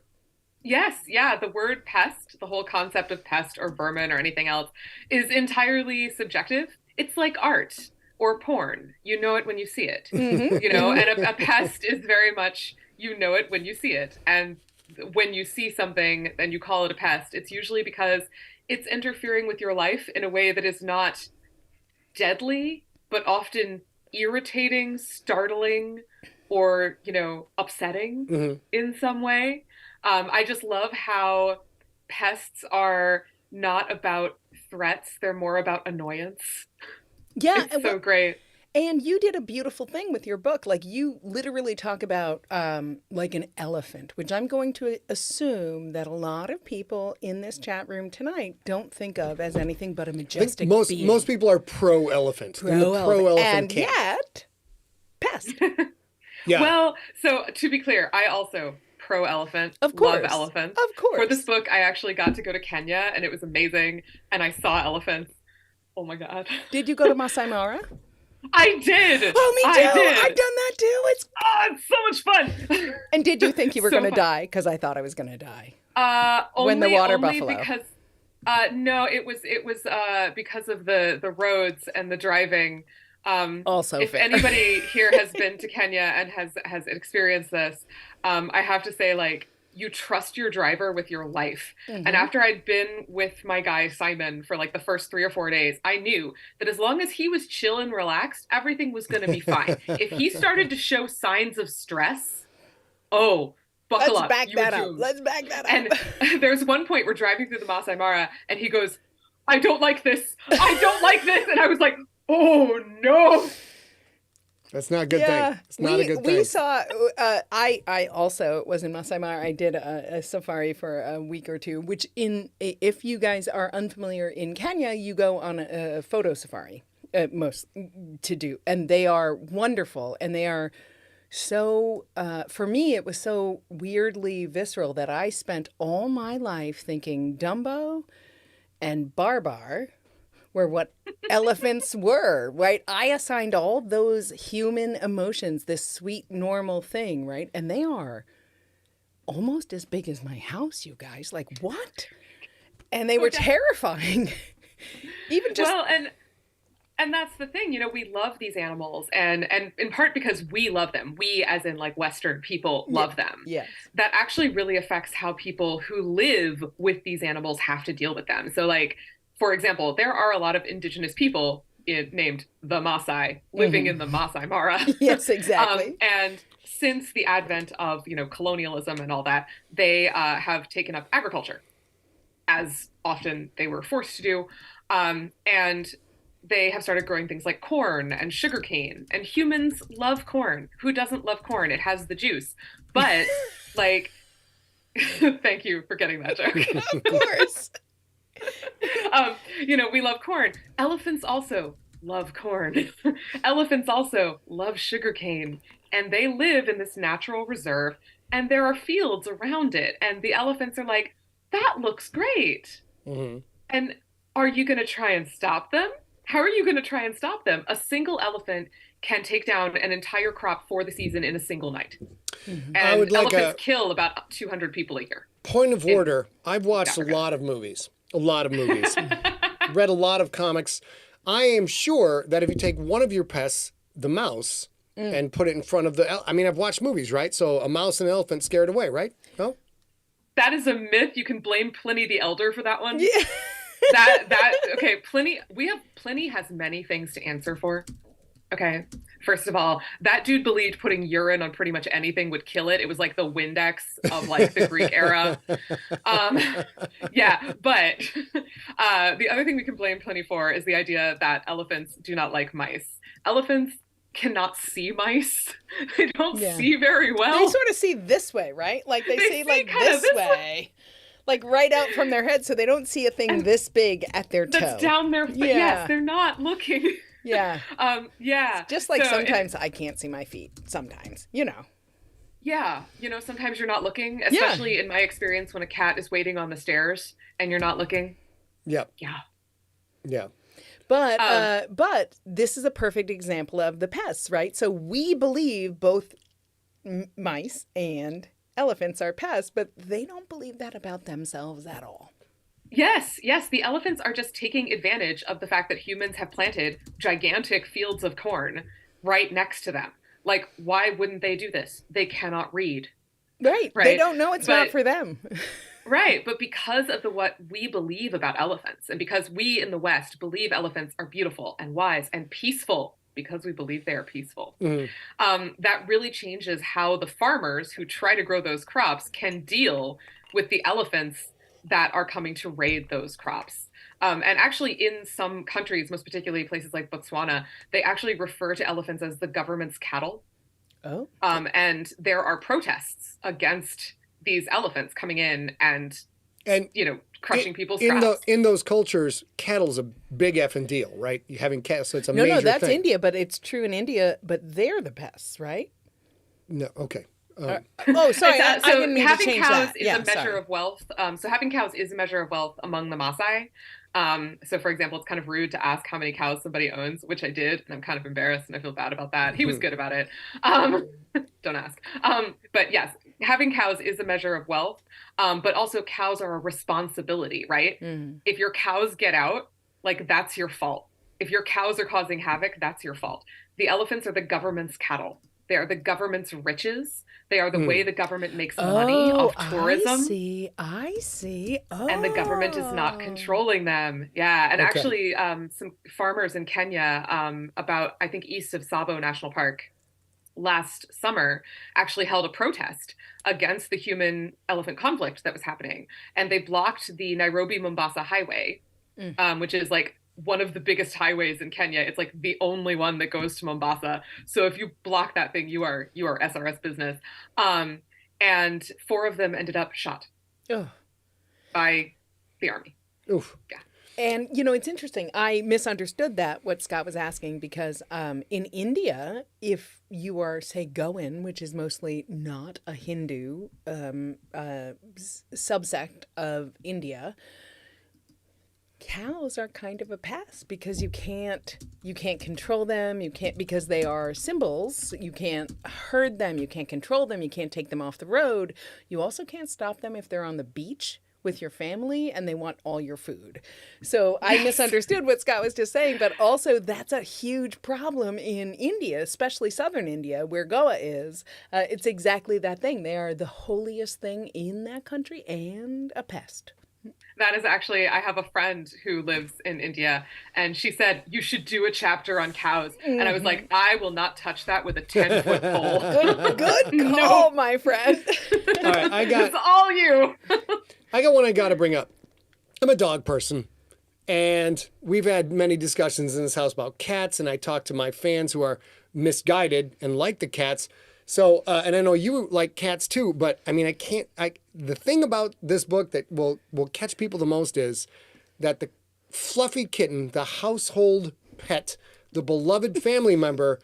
C: Yes, yeah. The word pest, the whole concept of pest or vermin or anything else is entirely subjective. It's like art or porn. You know it when you see it, and a pest is very much, you know it when you see it. And when you see something and you call it a pest, it's usually because it's interfering with your life in a way that is not deadly, but often irritating, startling, or, upsetting in some way. I just love how pests are not about threats. They're more about annoyance.
B: Yeah.
C: It's so great.
B: And you did a beautiful thing with your book. Like, you literally talk about like an elephant, which I'm going to assume that a lot of people in this chat room tonight don't think of as anything but a majestic being.
A: Most people are pro-elephant. Pro-elephant
B: and
A: camp.
B: Yet, pest.
A: Yeah.
C: Well, so to be clear, I also pro-elephant,
B: of course,
C: love elephants.
B: Of course.
C: For this book, I actually got to go to Kenya, and it was amazing, and I saw elephants. Oh my God.
B: Did you go to Masai Mara?
C: I did.
B: Oh, me too.
C: I did.
B: I've done that too.
C: It's so much fun.
B: And did you think you were going to die? Because I thought I was going to die.
C: When
B: the water buffalo.
C: Because no, it was because of the roads and the driving.
B: Also,
C: if anybody here has been to Kenya and has experienced this, I have to say, you trust your driver with your life. Mm-hmm. And after I'd been with my guy, Simon, for the first 3 or 4 days, I knew that as long as he was chill and relaxed, everything was going to be fine. If he started to show signs of stress, buckle
B: Let's
C: up.
B: back
C: You
B: that
C: are
B: up.
C: doomed.
B: Let's back that up.
C: And there's one point we're driving through the Masai Mara, and he goes, I don't like this. I don't like this. And I was like, oh no.
A: That's not a good thing. It's not a good thing.
B: We saw, I also was in Masai Mara. I did a safari for a week or two, which if you guys are unfamiliar in Kenya, you go on a photo safari most to do. And they are wonderful. And they are so, for me, it was so weirdly visceral that I spent all my life thinking Dumbo and Barbar were what elephants were, right? I assigned all those human emotions this sweet, normal thing, right? And they are almost as big as my house, you guys. Like, what? And they were terrifying. Even just...
C: Well, and that's the thing, you know, we love these animals, and in part because we love them. We, as in like Western people, love them.
B: Yes.
C: That actually really affects how people who live with these animals have to deal with them. So like, for example, there are a lot of indigenous people named the Maasai living in the Masai Mara.
B: Yes, exactly.
C: And since the advent of, you know, colonialism and all that, they have taken up agriculture, as often they were forced to do. And they have started growing things like corn and sugarcane. And humans love corn. Who doesn't love corn? It has the juice. But like, thank you for getting that joke.
B: Of course.
C: You know, we love corn. Elephants also love corn. Elephants also love sugarcane. And they live in this natural reserve, and there are fields around it. And the elephants are like, that looks great. Mm-hmm. And are you going to try and stop them? How are you going to try and stop them? A single elephant can take down an entire crop for the season in a single night. Mm-hmm. And elephants kill about 200 people a year.
A: Point of order. I've watched a lot of movies. Read a lot of comics. I am sure that if you take one of your pests, the mouse, and put it in front of I've watched movies, right? So a mouse and an elephant scared away, right? No?
C: That is a myth. You can blame Pliny the Elder for that one.
B: Yeah.
C: Okay, Pliny has many things to answer for. Okay, first of all, that dude believed putting urine on pretty much anything would kill it. It was like the Windex of like the Greek era. Yeah, but the other thing we can blame Pliny for is the idea that elephants do not like mice. Elephants cannot see mice. They don't see very well.
B: They sort of see this way, right? Like they see like this way. Like right out from their head, so they don't see a thing this big at their toe.
C: That's down their yes, they're not looking.
B: Yeah.
C: Yeah.
B: Just like sometimes I can't see my feet. Sometimes, you know.
C: Yeah. You know, sometimes you're not looking, especially in my experience when a cat is waiting on the stairs and you're not looking.
A: Yep.
C: Yeah.
A: Yeah.
B: But this is a perfect example of the pests, right? So we believe both mice and elephants are pests, but they don't believe that about themselves at all.
C: Yes. The elephants are just taking advantage of the fact that humans have planted gigantic fields of corn right next to them. Like, why wouldn't they do this? They cannot read.
B: Right. They don't know it's not for them.
C: Right. But because of what we believe about elephants, and because we in the West believe elephants are beautiful and wise and peaceful, because we believe they are peaceful, that really changes how the farmers who try to grow those crops can deal with the elephants that are coming to raid those crops. And actually in some countries, most particularly places like Botswana, they actually refer to elephants as the government's cattle. Oh. And there are protests against these elephants coming in and you know, crushing people's crops.
A: In those cultures, cattle's a big effing deal, right? You having cattle, so it's a major thing.
B: No, that's India, but it's true in India, but they're the pests, right?
A: No, okay.
B: Sorry, I didn't mean to change that.
C: Having cows is a measure of wealth. So having cows is a measure of wealth among the Maasai. So for example, it's kind of rude to ask how many cows somebody owns, which I did, and I'm kind of embarrassed and I feel bad about that. He was good about it. Don't ask. But yes, having cows is a measure of wealth. But also cows are a responsibility, right? Mm. If your cows get out, like that's your fault. If your cows are causing havoc, that's your fault. The elephants are the government's cattle. They are the government's riches. They are the way the government makes money off tourism.
B: I see. Oh.
C: And the government is not controlling them. Yeah. And actually, some farmers in Kenya, about, I think, east of Tsavo National Park, last summer actually held a protest against the human-elephant conflict that was happening. And they blocked the Nairobi-Mombasa highway, which is like one of the biggest highways in Kenya. It's like the only one that goes to Mombasa. So if you block that thing, you are SRS business. And 4 of them ended up shot by the army.
A: Oof.
C: Yeah.
B: And, you know, it's interesting. I misunderstood what Scott was asking, because in India, if you are, say, Goan, which is mostly not a Hindu subsect of India, cows are kind of a pest because you can't control them. You can't, because they are symbols. You can't herd them. You can't control them. You can't take them off the road. You also can't stop them if they're on the beach with your family and they want all your food. So I misunderstood what Scott was just saying, but also that's a huge problem in India, especially southern India, where Goa is. It's exactly that thing. They are the holiest thing in that country and a pest.
C: That is actually, I have a friend who lives in India, and she said, you should do a chapter on cows. And I was like, I will not touch that with a 10-foot pole.
B: Good call, my friend.
A: All right,
C: It's all you.
A: I got one I got to bring up. I'm a dog person, and we've had many discussions in this house about cats, and I talk to my fans who are misguided and like the cats. So, and I know you like cats too, but I mean, the thing about this book that will catch people the most is that the fluffy kitten, the household pet, the beloved family member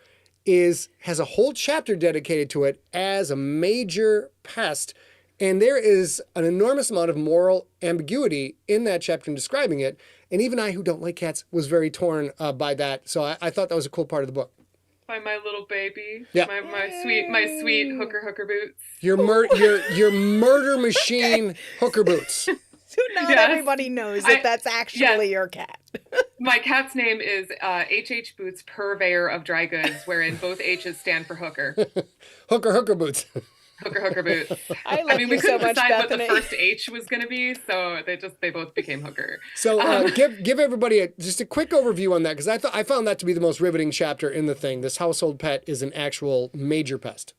A: has a whole chapter dedicated to it as a major pest. And there is an enormous amount of moral ambiguity in that chapter in describing it. And even I, who don't like cats, was very torn by that. So I thought that was a cool part of the book.
C: By my little baby.
A: Yeah.
C: My sweet hooker boots.
A: Your murder machine hooker boots.
B: So not everybody knows that's actually your cat.
C: My cat's name is H.H. Boots, purveyor of dry goods, wherein both H's stand for hooker.
A: Hooker boots.
C: Hooker boots.
B: I love
C: we
B: you so
C: couldn't
B: much,
C: decide
B: Bethany.
C: what the first H was going to be, so they both became hooker.
A: So give everybody just a quick overview on that, because I found that to be the most riveting chapter in the thing. This household pet is an actual major pest.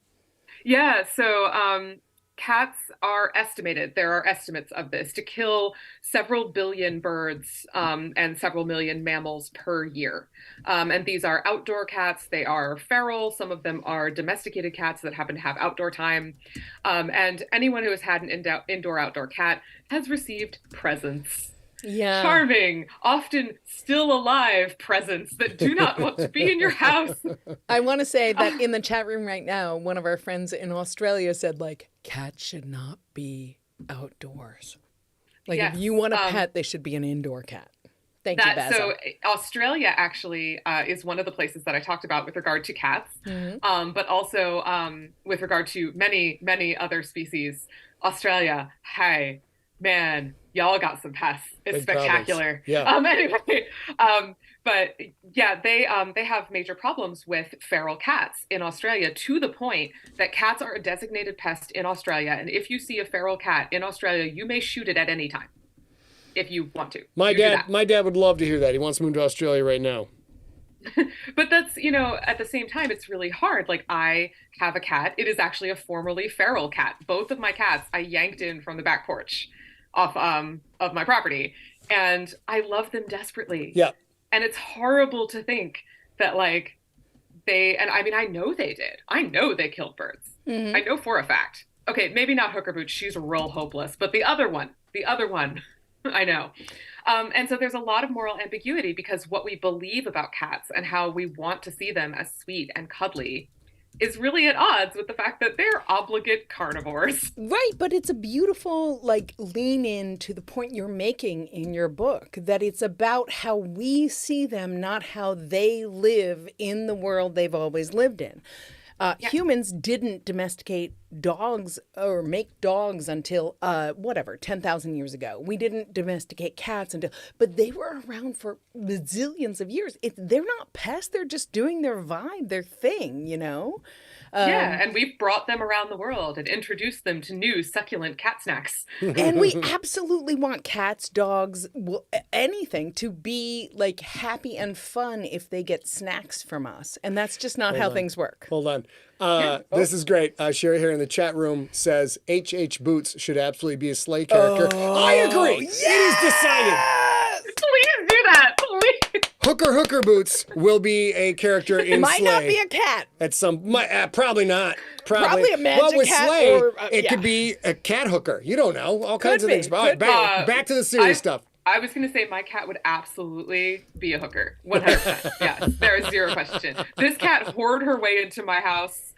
C: Yeah, so cats are estimated, there are estimates of this, to kill several billion birds and several million mammals per year. And these are outdoor cats, they are feral, some of them are domesticated cats that happen to have outdoor time. And anyone who has had an indoor-outdoor cat has received presents.
B: Yeah.
C: Charming, often still alive presents that do not want to be in your house.
B: I want to say that in the chat room right now, one of our friends in Australia said, like, cats should not be outdoors. Like,
C: Yes,
B: if you want a pet, they should be an indoor cat. Thank you, Basil.
C: So Australia actually is one of the places that I talked about with regard to cats, but also with regard to many, many other species. Australia, hey, man, y'all got some pests. It's
A: Big
C: spectacular.
A: problems. Yeah.
C: But yeah, they have major problems with feral cats in Australia, to the point that cats are a designated pest in Australia. And if you see a feral cat in Australia, you may shoot it at any time if you want to.
A: My dad would love to hear that. He wants to move to Australia right now.
C: But that's, at the same time, it's really hard. Like, I have a cat. It is actually a formerly feral cat. Both of my cats I yanked in from the back porch off of my property, and I love them desperately.
A: Yeah.
C: And it's horrible to think that, like, I know they did. I know they killed birds. I know for a fact. Okay, maybe not Hooker Boots. She's real hopeless. But the other one, I know. And so there's a lot of moral ambiguity, because what we believe about cats and how we want to see them as sweet and cuddly is really at odds with the fact that they're obligate carnivores.
B: Right, but it's a beautiful, like, lean in to the point you're making in your book, that it's about how we see them, not how they live in the world they've always lived in. Humans didn't domesticate dogs or make dogs until, 10,000 years ago. We didn't domesticate cats but they were around for bazillions of years. They're not pests. They're just doing their vibe, their thing,
C: Yeah, and we've brought them around the world and introduced them to new succulent cat snacks.
B: And we absolutely want cats, dogs, anything to be like happy and fun if they get snacks from us. And that's just not how things work.
A: Hold on. This is great. Sherry here in the chat room says H.H. Boots should absolutely be a sleigh character. I agree.
B: Yes!
A: It is decided.
C: Please do that. Please.
A: Hooker Boots will be a character in
B: It might
A: Sleigh.
B: not be a cat.
A: At some, probably not.
B: Probably a magic
A: well, with
B: cat
A: Sleigh,
B: or,
A: it
B: yeah.
A: could be a cat hooker. You don't know. All kinds of
B: be,
A: things. All right, back to the serious stuff.
C: I was going to say my cat would absolutely be a hooker. 100%. Yes, there is zero question. This cat whored her way into my house.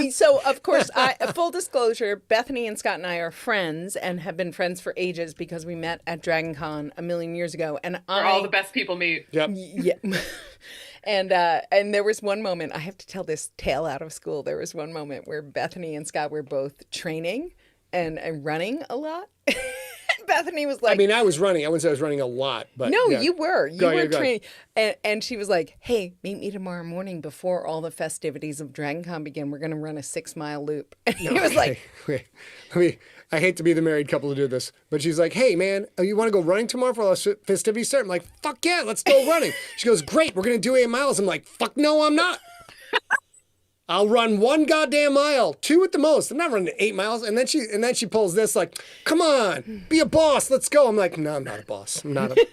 B: So, of course, full disclosure, Bethany and Scott and I are friends and have been friends for ages because we met at Dragon Con a million years ago. And
C: Where all the best people meet.
A: Yep.
B: Yeah. And there was one moment, I have to tell this tale out of school. There was one moment where Bethany and Scott were both training and running a lot. Bethany was like,
A: I mean, I was running. I wouldn't say I was running a lot, but
B: no,
A: yeah.
B: you were. You
A: Go
B: were
A: ahead, go
B: training. And she was like, hey, meet me tomorrow morning before all the festivities of Dragon Con begin. We're going to run a 6-mile loop. And he was like,
A: wait. I hate to be the married couple to do this, but she's like, hey, man, you want to go running tomorrow for all the festivities start? I'm like, fuck yeah, let's go running. She goes, great, we're going to do 8 miles. I'm like, fuck no, I'm not. I'll run 1 goddamn mile, 2 at the most. I'm not running 8 miles. And then she pulls this like, come on, be a boss. Let's go. I'm like, no, I'm not a boss. I'm not a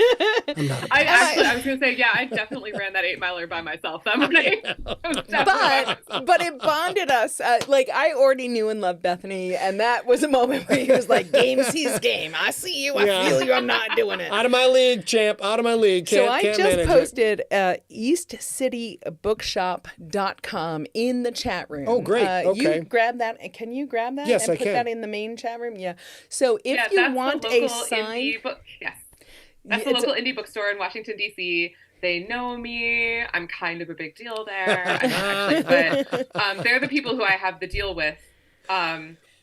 C: I was going to say, yeah, I definitely ran that 8-miler by myself that morning.
B: but it bonded us. Like, I already knew and loved Bethany, and that was a moment where he was like, game sees game. I see you. I feel you. I'm not doing it.
A: Out of my league, champ. Out of my league.
B: I
A: can't
B: just
A: manage
B: posted eastcitybookshop.com in the chat room.
A: Oh, great. Okay.
B: You grab that. Can you grab that?
A: Yes,
B: and
A: I
B: put
A: can.
B: that in the main chat room? Yeah. So if you
C: that's
B: want
C: the
B: a
C: local
B: sign.
C: indie book. Yes. That's the local indie bookstore in Washington, D.C. They know me. I'm kind of a big deal there. I'm not actually, but they're the people who I have the deal with.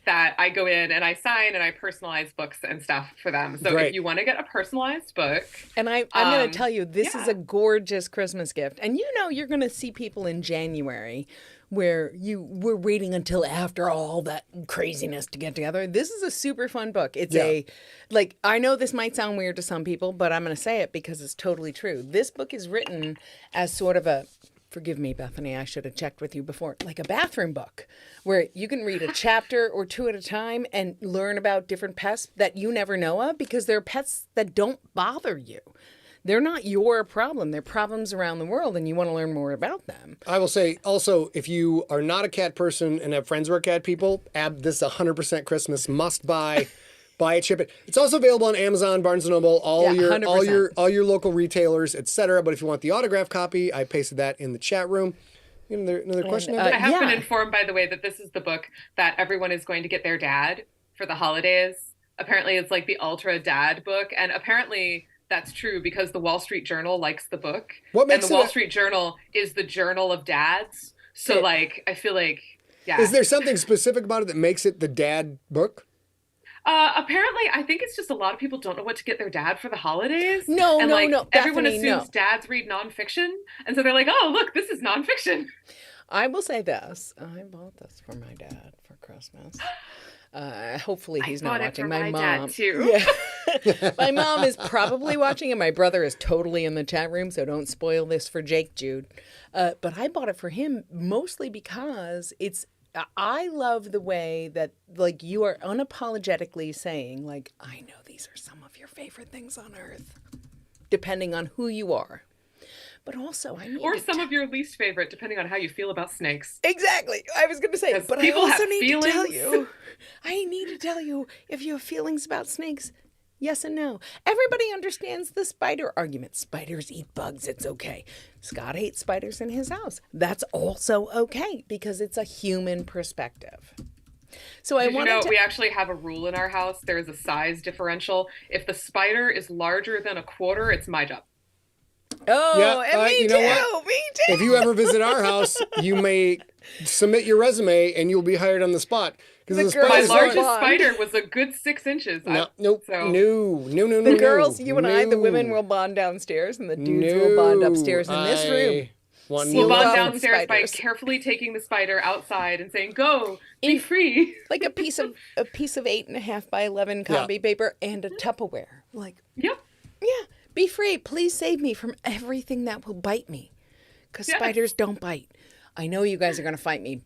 C: That I go in and I sign and I personalize books and stuff for them. So if you want to get a personalized book.
B: And I'm going to tell you, this is a gorgeous Christmas gift. And you're going to see people in January where we're waiting until after all that craziness to get together. This is a super fun book. It's I know this might sound weird to some people, but I'm going to say it because it's totally true. This book is written as sort of a, forgive me, Bethany, I should have checked with you before, like a bathroom book where you can read a chapter or 2 at a time and learn about different pests that you never know of because they're pets that don't bother you. They're not your problem. They're problems around the world, and you want to learn more about them.
A: I will say also, if you are not a cat person and have friends who are cat people, this is 100% Christmas must buy. Buy it, ship it. It's also available on Amazon, Barnes & Noble, all your local retailers, etc. But if you want the autographed copy, I pasted that in the chat room. Another question?
C: I have been informed, by the way, that this is the book that everyone is going to get their dad for the holidays. Apparently, it's like the ultra dad book, and apparently that's true because the Wall Street Journal likes the book. And the Wall Street Journal is the journal of dads. So, I feel like, yeah.
A: Is there something specific about it that makes it the dad book?
C: Apparently, I think it's just a lot of people don't know what to get their dad for the holidays.
B: No.
C: Everyone
B: Bethany,
C: assumes dads read nonfiction. And so they're like, oh, look, this is nonfiction.
B: I will say this. I bought this for my dad for Christmas. Hopefully he's not watching.
C: My dad too.
B: Yeah. My mom is probably watching, and my brother is totally in the chat room, so don't spoil this for Jake, Jude. But I bought it for him mostly because I love the way that, you are unapologetically saying, I know these are some of your favorite things on earth, depending on who you are. But also,
C: or some of your least favorite, depending on how you feel about snakes.
B: Exactly. I was going to say, but I also need to tell you. I need to tell you, if you have feelings about snakes, yes and no. Everybody understands the spider argument. Spiders eat bugs. It's okay. Scott hates spiders in his house. That's also okay because it's a human perspective. So
C: we actually have a rule in our house. There's a size differential. If the spider is larger than a quarter, it's my job.
B: Oh, and me too. Me too.
A: If you ever visit our house, you may submit your resume and you'll be hired on the spot.
C: My largest spider was a good 6 inches.
A: No.
B: The girls, you and I, the women will bond downstairs and the dudes will bond upstairs in this room.
A: One
C: Move on
B: love
C: downstairs by
B: spiders.
C: carefully taking the spider outside and saying, "Go, be free."
B: Like a piece of 8.5 by 11 copy paper and a Tupperware. Like,
C: Yep.
B: yeah, be free. Please save me from everything that will bite me. Because
C: Yes.
B: spiders don't bite. I know you guys are going to fight me.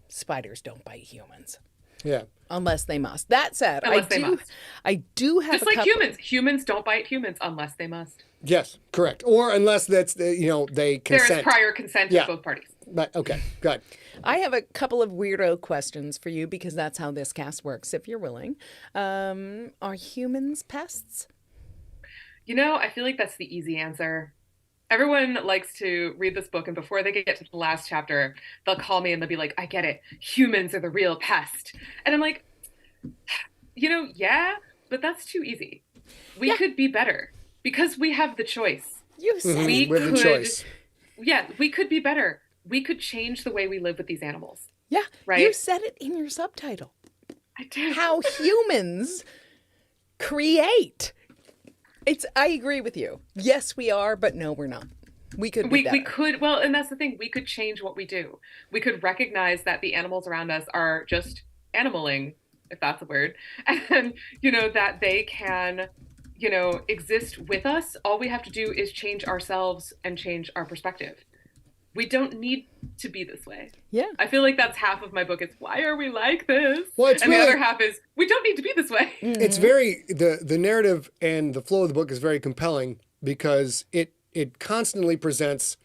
B: Spiders don't bite humans.
A: Yeah.
B: Unless they must. That said,
C: Unless they must.
B: I do have
C: Just
B: a
C: like
B: couple.
C: humans. Humans don't bite humans unless they must.
A: Yes, correct. Or unless that's, they consent.
C: There is prior consent of both parties.
A: But, okay, good.
B: I have a couple of weirdo questions for you because that's how this cast works, if you're willing. Are humans pests?
C: I feel like that's the easy answer. Everyone likes to read this book, and before they get to the last chapter, they'll call me and they'll be like, "I get it. Humans are the real pest." And I'm like, yeah, but that's too easy. We could be better because we have the choice.
B: You said
C: We
A: With the
C: could,
A: choice.
C: yeah, we could be better. We could change the way we live with these animals.
B: Yeah,
C: Right?
B: you said it in your subtitle.
C: I did.
B: How humans create. I agree with you. Yes, we are, but no, we're not. We could be better.
C: We could, well, and that's the thing. We could change what we do. We could recognize that the animals around us are just animaling, if that's a word, and that they can exist with us. All we have to do is change ourselves and change our perspective. We don't need to be this way.
B: Yeah.
C: I feel like that's half of my book. Is why are we like this?
A: Well, it's
C: and
A: really-
C: the other half is we don't need to be this way.
A: It's very, the narrative and the flow of the book is very compelling because it constantly presents,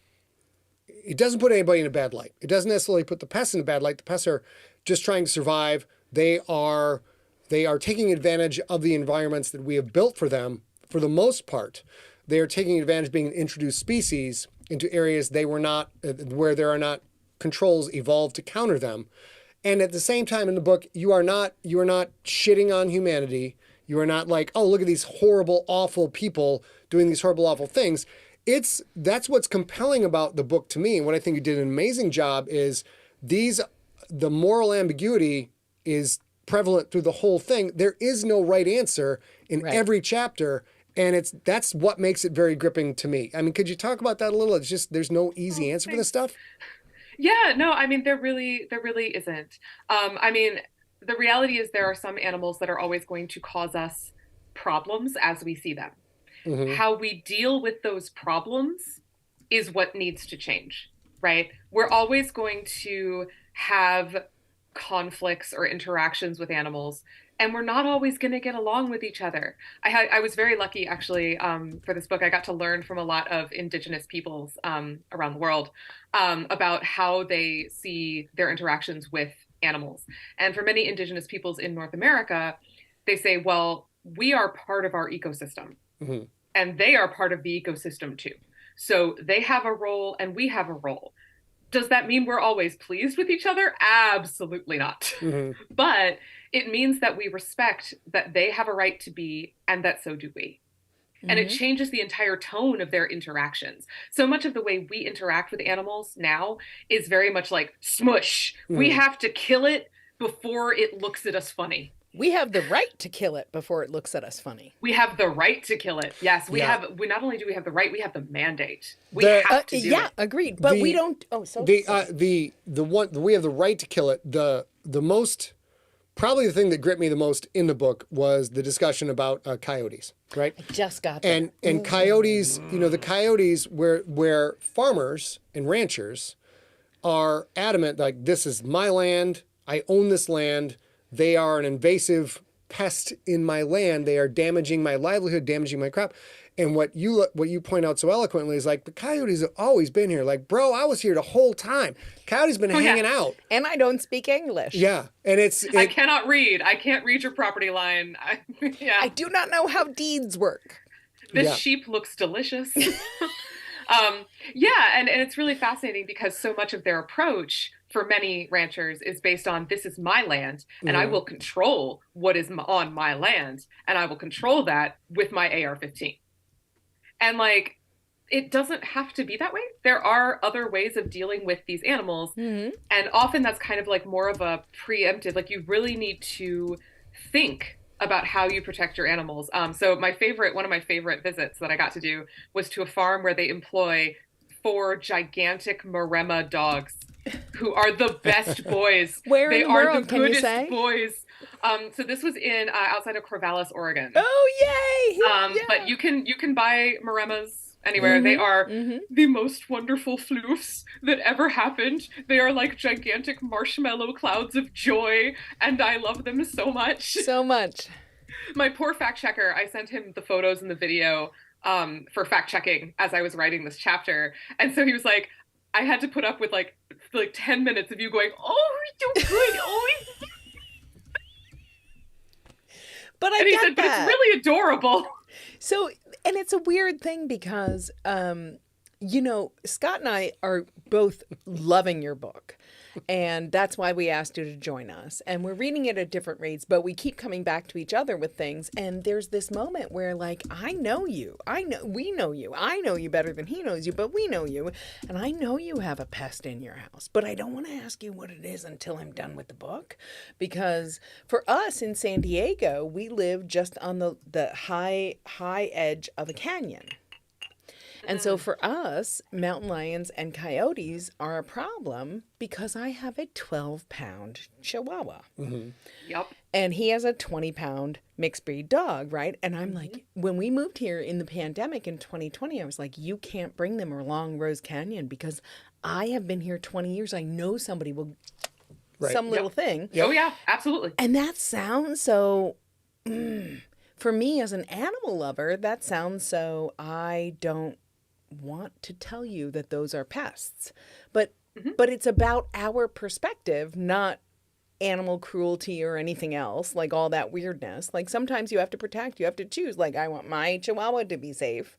A: it doesn't put anybody in a bad light. It doesn't necessarily put the pests in a bad light. The pests are just trying to survive. They are taking advantage of the environments that we have built for them for the most part. They are taking advantage of being an introduced species into areas they were not, where there are not controls evolved to counter them. And at the same time in the book, you are not shitting on humanity. You are not like, oh, look at these horrible, awful people doing these horrible, awful things. That's what's compelling about the book to me. And what I think you did an amazing job is the moral ambiguity is prevalent through the whole thing. There is no right answer in every chapter. And that's what makes it very gripping to me. I mean, could you talk about that a little? It's just, there's no easy answer for this stuff.
C: Yeah, no, I mean, there really isn't. I mean, the reality is there are some animals that are always going to cause us problems as we see them.
A: Mm-hmm.
C: How we deal with those problems is what needs to change, right? We're always going to have conflicts or interactions with animals, and we're not always going to get along with each other. I was very lucky, actually, for this book. I got to learn from a lot of indigenous peoples around the world about how they see their interactions with animals. And for many indigenous peoples in North America, they say, well, we are part of our ecosystem,
A: Mm-hmm.
C: and they are part of the ecosystem too. So they have a role and we have a role. Does that mean we're always pleased with each other? Absolutely not.
A: Mm-hmm.
C: But it means that we respect that they have a right to be, and that so do we. And it changes the entire tone of their interactions. So much of the way we interact with animals now is very much like smush. We have to kill it before it looks at us funny.
B: We have the right to kill it before it looks at us funny.
C: We have the right to kill it. Yes, we
A: Yeah.
C: have. We not only do we have the right, we have the mandate. We have to do
B: Yeah,
C: it.
B: agreed. But we don't. Oh, so sorry.
A: The one we have the right to kill it. The most, probably the thing that gripped me the most in the book was the discussion about coyotes, right?
B: just got that.
A: And coyotes, the coyotes where farmers and ranchers are adamant, like, this is my land, I own this land, they are an invasive pest in my land, they are damaging my livelihood, damaging my crop. And what you point out so eloquently is like, the coyotes have always been here. Like, bro, I was here the whole time. Coyotes been hanging out.
B: And I don't speak English.
A: Yeah. And
C: I cannot read. I can't read your property line.
B: I do not know how deeds work.
C: This sheep looks delicious. And it's really fascinating because so much of their approach for many ranchers is based on, this is my land and I will control what is on my land, and I will control that with my AR-15. And like, it doesn't have to be that way. There are other ways of dealing with these animals. And often that's kind of like more of a preemptive, like you really need to think about how you protect your animals. So one of my favorite visits that I got to do was to a farm where they employ 4 gigantic Maremma dogs who are the best boys.
B: Where
C: they
B: in the
C: are
B: world,
C: the
B: can you
C: goodest
B: say?
C: boys. So this was in outside of Corvallis, Oregon.
B: Oh, yay!
C: But you can buy Maremmas anywhere. They are the most wonderful floofs that ever happened. They are like gigantic marshmallow clouds of joy, and I love them so much.
B: So much.
C: My poor fact checker, I sent him the photos and the video for fact checking as I was writing this chapter, and so he was like, I had to put up with like 10 minutes of you going, oh, you're so good, oh.
B: But I
C: and he
B: get
C: said,
B: that.
C: But it's really adorable.
B: So, and it's a weird thing because, you know, Scott and I are both loving your book. And that's why we asked you to join us. And we're reading it at different rates, but we keep coming back to each other with things. And there's this moment where, like, I know you. We know you. I know you better than he knows you, but we know you. And I know you have a pest in your house, but I don't want to ask you what it is until I'm done with the book. Because for us in San Diego, we live just on the high edge of a canyon. And so for us, mountain lions and coyotes are a problem because I have a 12-pound Chihuahua.
C: Yep.
B: And he has a 20-pound mixed breed dog, right? And I'm like, when we moved here in the pandemic in 2020, I was like, you can't bring them along Rose Canyon because I have been here 20 years. I know somebody will, some little thing.
C: Oh, yeah, absolutely.
B: And that sounds so... For me as an animal lover, that sounds so I don't want to tell you that those are pests. But it's about our perspective, not animal cruelty or anything else, like all that weirdness. Like sometimes you have to protect, you have to choose. Like I want my Chihuahua to be safe,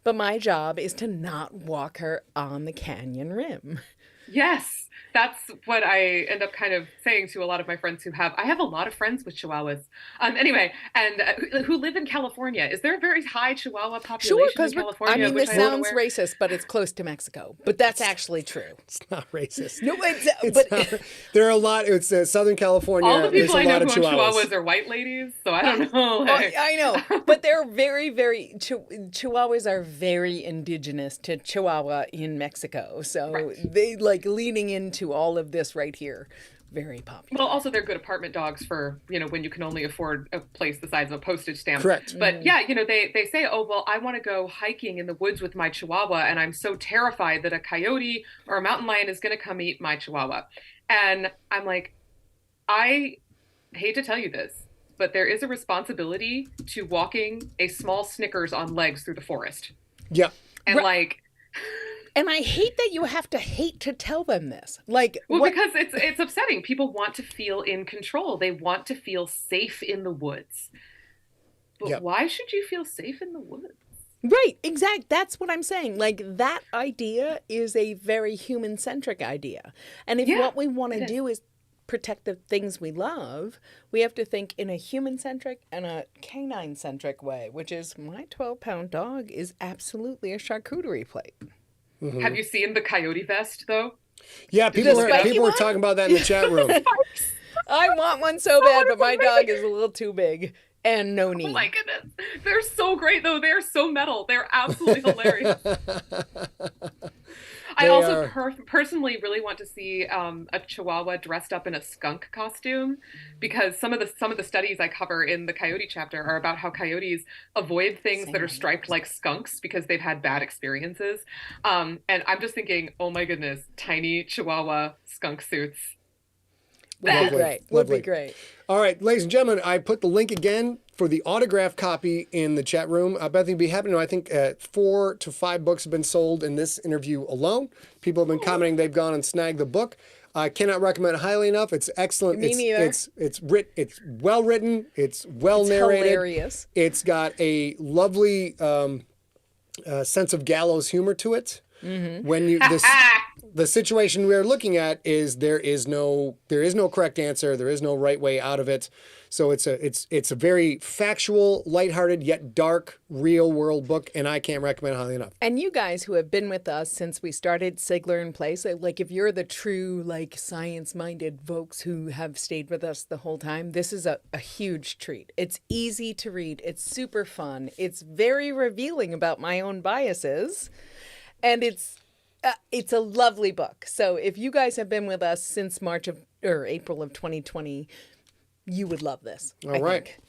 B: but my job is to not walk her on the canyon rim.
C: Yes, that's what I end up kind of saying to a lot of my friends I have a lot of friends with Chihuahuas. Anyway, and who live in California. Is there a very high Chihuahua population in California?
B: I mean, this sounds racist, but it's close to Mexico. But that's actually true.
A: It's not racist.
B: No,
A: but there are a lot. It's Southern California.
C: All the people I know who
A: own
C: Chihuahuas are white ladies, so I don't know. Like...
B: I know, but they're very, very. Chihuahuas are very indigenous to Chihuahua in Mexico, so they like leaning into all of this right here. Very popular.
C: Well, also they're good apartment dogs for, when you can only afford a place the size of a postage stamp.
A: Correct.
C: But yeah, they say, oh, well, I want to go hiking in the woods with my Chihuahua, and I'm so terrified that a coyote or a mountain lion is going to come eat my Chihuahua. And I'm like, I hate to tell you this, but there is a responsibility to walking a small Snickers on legs through the forest.
A: Yeah.
C: And
B: And I hate that you have to hate to tell them this.
C: Because it's upsetting. People want to feel in control. They want to feel safe in the woods. But why should you feel safe in the woods?
B: Right, exact. That's what I'm saying. Like that idea is a very human-centric idea. And if what we want to do is protect the things we love, we have to think in a human-centric and a canine-centric way, which is my 12-pound dog is absolutely a charcuterie plate.
C: Have you seen the coyote vest, though?
A: Yeah, people were talking about that in the chat room.
B: I want one so bad, but my dog is a little too big and no knee.
C: Oh my goodness. They're so great, though. They're so metal. They're absolutely hilarious. I also personally really want to see a Chihuahua dressed up in a skunk costume, because some of the studies I cover in the coyote chapter are about how coyotes avoid things that are striped like skunks because they've had bad experiences. And I'm just thinking, oh my goodness, tiny Chihuahua skunk suits.
B: Would be great.
A: All right, ladies and gentlemen, I put the link again for the autograph copy in the chat room. Bethany, be happy to know, I think 4 to 5 books have been sold in this interview alone. People have been commenting they've gone and snagged the book. I cannot recommend it highly enough. It's excellent.
B: Me neither.
A: It's well written. It's well narrated.
B: Hilarious.
A: It's got a lovely sense of gallows humor to it. When the situation we're looking at is there is no correct answer. There is no right way out of it. So it's a very factual, lighthearted, yet dark, real world book, and I can't recommend it highly enough.
B: And you guys who have been with us since we started Sigler in Place, like if you're the true science-minded folks who have stayed with us the whole time, this is a huge treat. It's easy to read. It's super fun. It's very revealing about my own biases. And it's It's a lovely book. So if you guys have been with us since April of 2020, you would love this.
A: All right.
B: Think.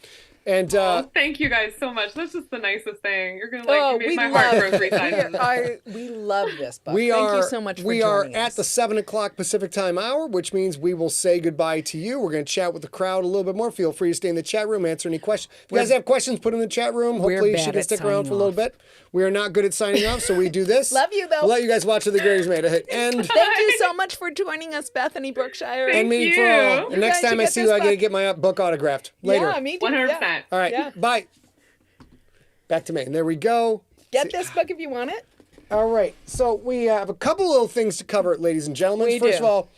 A: And
C: thank you guys so much. That's just the nicest thing. You're gonna you made my heart grow 3 sizes.
B: We love this book.
A: Thank
B: you so much for
A: we
B: joining
A: are
B: us.
A: at the 7 o'clock Pacific time hour, which means we will say goodbye to you. We're going to chat with the crowd a little bit more. Feel free to stay in the chat room, answer any questions. If you guys have questions, put them in the chat room. Hopefully she can stick around for a little bit. We are not good at signing off, so we do this.
B: Love you, though.
A: We'll let you guys watch the Gary's Made. And
B: thank you so much for joining us, Bethany Brookshire.
A: and me for all. And next time I see you, I got to get my book autographed later.
B: Yeah, me too.
C: 100%.
B: Yeah.
A: All right, bye. Back to me. And there we go.
B: Get this book if you want it.
A: All right. So we have a couple little things to cover, ladies and gentlemen. First of all,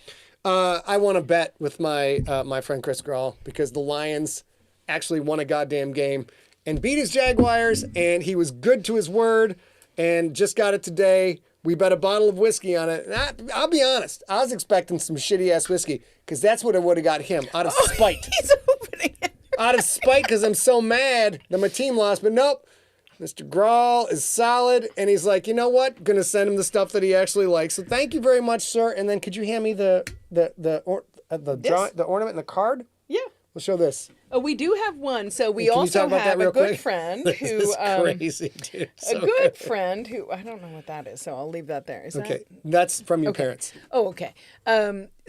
A: I want to bet with my my friend Chris Grawl because the Lions actually won a goddamn game and beat his Jaguars, and he was good to his word and just got it today. We bet a bottle of whiskey on it. And I'll be honest, I was expecting some shitty-ass whiskey because that's what I would have got him out of spite.
B: He's opening it.
A: Out of spite because I'm so mad that my team lost, but nope. Mr. Grawl is solid, and he's like, you know what? Gonna send him the stuff that he actually likes. So thank you very much, sir. And then could you hand me the ornament and the card?
B: Yeah.
A: We'll show this.
B: Oh, we do have one. So we
A: Can you
B: also
A: talk about
B: have
A: that
B: a
A: real
B: good
A: quick?
B: friend
A: This
B: who
A: is crazy, dude.
B: a good friend who I don't know what that is, so I'll leave that there. Is
A: Okay, that's from your parents.
B: Oh, okay.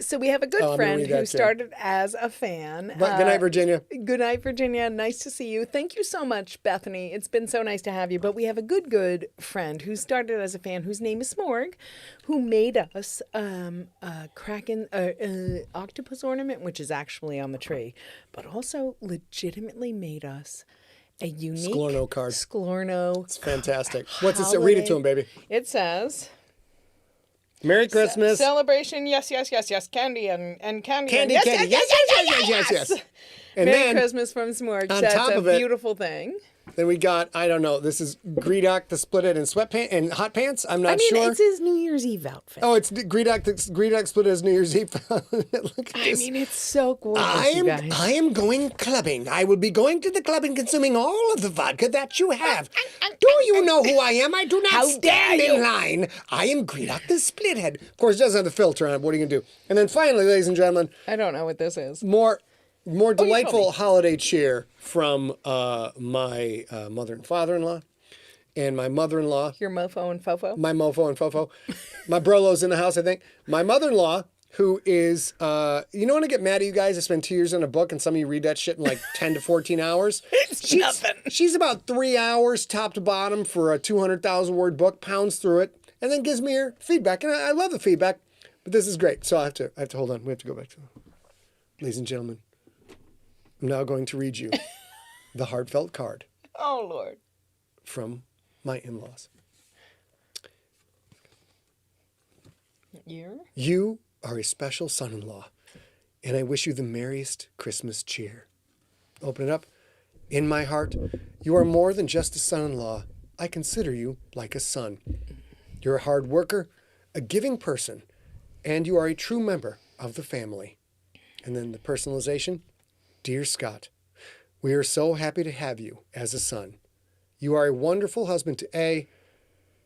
B: So we have a good friend who started as a fan.
A: Good night, Virginia.
B: Good night, Virginia. Nice to see you. Thank you so much, Bethany. It's been so nice to have you. But we have a good friend who started as a fan whose name is Smorg, who made us a kraken, octopus ornament, which is actually on the tree, but also legitimately made us a unique
A: Sklorno card.
B: Sklorno.
A: It's fantastic. What's it say? Read it to him, baby.
B: It says,
A: Merry Christmas.
B: Celebration, yes. Candy and candy.
A: Candy,
B: and
A: candy. Yes. And
B: Merry
A: then,
B: Christmas from Smorg.
A: on
B: That's
A: top
B: a
A: of it,
B: beautiful thing.
A: then we got, I don't know, this is Greedock the Splithead in sweatpants and hot pants. I'm not sure.
B: It's his New Year's Eve outfit.
A: Oh, it's Greedock Splithead's New Year's Eve. Look at this.
B: It's so gorgeous, you guys.
A: I am going clubbing. I will be going to the club and consuming all of the vodka that you have. Do you know who I am? I do not stand in line. I am Greedock the Splithead. Of course, it doesn't have the filter on it. What are you going to do? And then finally, ladies and gentlemen,
B: I don't know what this is.
A: more delightful holiday cheer from my mother and father-in-law and my mother-in-law.
B: Your mofo and fofo?
A: My mofo and fofo. My brolo's in the house, I think. My mother-in-law, who is, you know when I get mad at you guys, I spend 2 years on a book and some of you read that shit in like 10 to 14 hours?
B: It's nothing.
A: She's about 3 hours top to bottom for a 200,000 word book, pounds through it, and then gives me her feedback. And I love the feedback, but this is great. So I have to hold on. We have to go back to ladies and gentlemen. I'm now going to read you the heartfelt card.
B: Oh, Lord.
A: From my in-laws. You are a special son-in-law, and I wish you the merriest Christmas cheer. Open it up. In my heart, you are more than just a son-in-law. I consider you like a son. You're a hard worker, a giving person, and you are a true member of the family. And then the personalization. Dear Scott, we are so happy to have you as a son. You are a wonderful husband to A,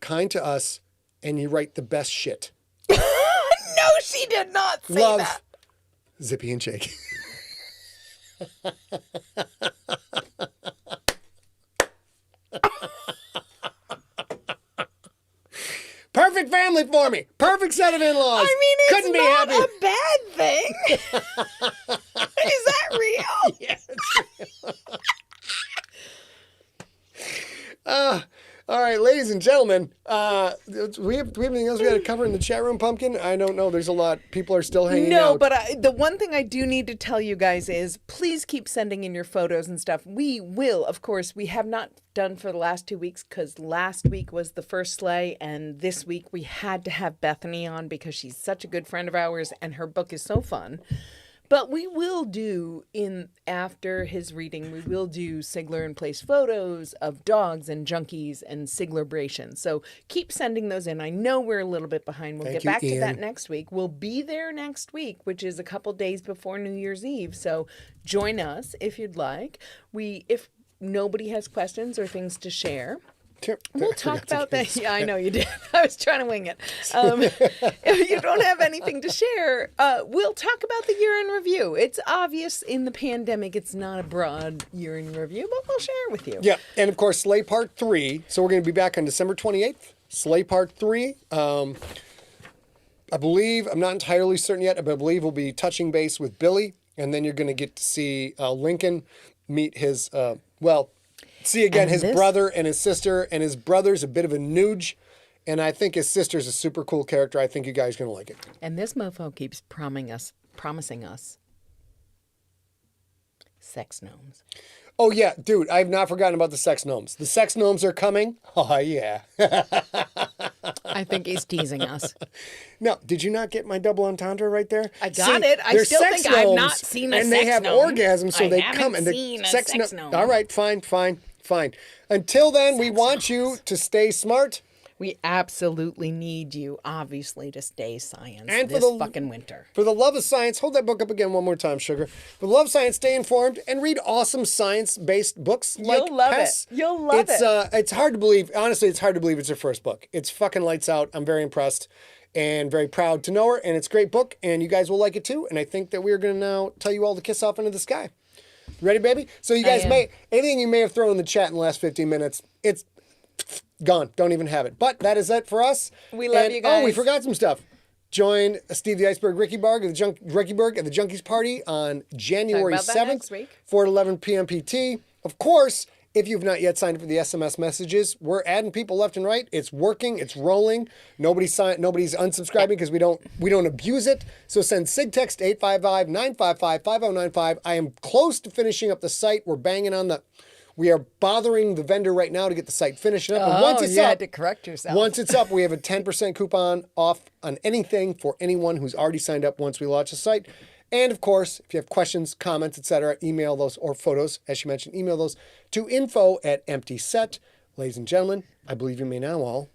A: kind to us, and you write the best shit.
B: No, she did not say
A: Love,
B: that.
A: Zippy and Jake. Perfect family for me. Perfect set of in-laws.
B: I mean, it's
A: Couldn't be
B: not
A: happy.
B: a bad thing. Is that real?
A: Yeah, it's real. All right, ladies and gentlemen, we have anything else we got to cover in the chat room, Pumpkin? I don't know. There's a lot. People are still hanging out.
B: No, but the one thing I do need to tell you guys is please keep sending in your photos and stuff. We will, of course, we have not done for the last 2 weeks because last week was the first sleigh, and this week we had to have Bethany on because she's such a good friend of ours and her book is so fun. But we will do, after his reading, we will do Sigler and Place photos of dogs and junkies and Siglerbration. So keep sending those in. I know we're a little bit behind. We'll get back to that next week. We'll be there next week, which is a couple days before New Year's Eve. So join us if you'd like. If nobody has questions or things to share. We'll talk about that. Yeah, I know you did. I was trying to wing it. If you don't have anything to share, we'll talk about the year in review. It's obvious in the pandemic it's not a broad year in review, but we'll share it with you.
A: Yeah, and of course, Slay Part 3. So we're going to be back on December 28th. Slay Part 3. I believe, I'm not entirely certain yet, but I believe we'll be touching base with Billy, and then you're going to get to see Lincoln meet his, see again his brother and his sister, and his brother's a bit of a nooge, and I think his sister's a super cool character. I think you guys are going to like it.
B: And this mofo keeps promising us sex gnomes.
A: Oh, yeah, dude, I've not forgotten about the sex gnomes. The sex gnomes are coming. Oh, yeah.
B: I think he's teasing us.
A: No, did you not get my double entendre right there?
B: I got it. I still think I've not seen a sex gnome.
A: And they have orgasms, so they come. And
B: the sex gnome.
A: All right, fine. Until then, we want you to stay smart.
B: We absolutely need you, obviously, to stay science
A: and
B: this fucking winter.
A: For the love of science, hold that book up again one more time, Sugar. For the love of science, stay informed and read awesome science-based books like
B: You'll love
A: PESTS.
B: it. You'll love it.
A: It's hard to believe. Honestly, it's hard to believe it's her first book. It's fucking lights out. I'm very impressed and very proud to know her. And it's a great book, and you guys will like it too. And I think that we're going to now tell you all to kiss off into the sky. Ready, baby? So you guys anything you may have thrown in the chat in the last 15 minutes, it's gone. Don't even have it. But that is it for us.
B: We love you guys.
A: Oh, we forgot some stuff. Join Steve the Iceberg Ricky Berg at the Junkies Party on January 7th, 4 to 11 p.m. PT. Of course, if you've not yet signed up for the SMS messages, we're adding people left and right. It's working. It's rolling. Nobody's unsubscribing because we don't abuse it. So send SIG text 855-955-5095. I am close to finishing up the site. We're banging on the... We are bothering the vendor right now to get the site finished up. And once it's
B: you
A: up,
B: had to correct yourself.
A: Once it's up, we have a 10% coupon off on anything for anyone who's already signed up once we launch the site. And of course, if you have questions, comments, etc., email those, or photos, as she mentioned, email those to info@emptyset. Ladies and gentlemen, I believe you may now all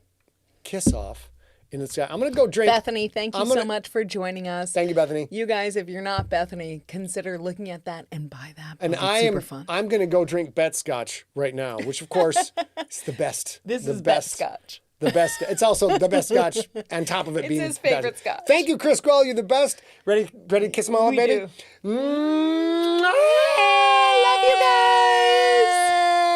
A: kiss off in the sky. I'm going to go drink.
B: Bethany, thank you so much for joining us.
A: Thank you, Bethany.
B: You guys, if you're not Bethany, consider looking at that and buy that.
A: And
B: super fun.
A: I'm going to go drink Bet Scotch right now, which of course is the best.
B: This is Bet Scotch.
A: The best. It's also the best Scotch on top of it being
B: his favorite Scotch.
A: Thank you, Chris Grohl. You're the best. Ready to kiss them all, baby?
B: We do.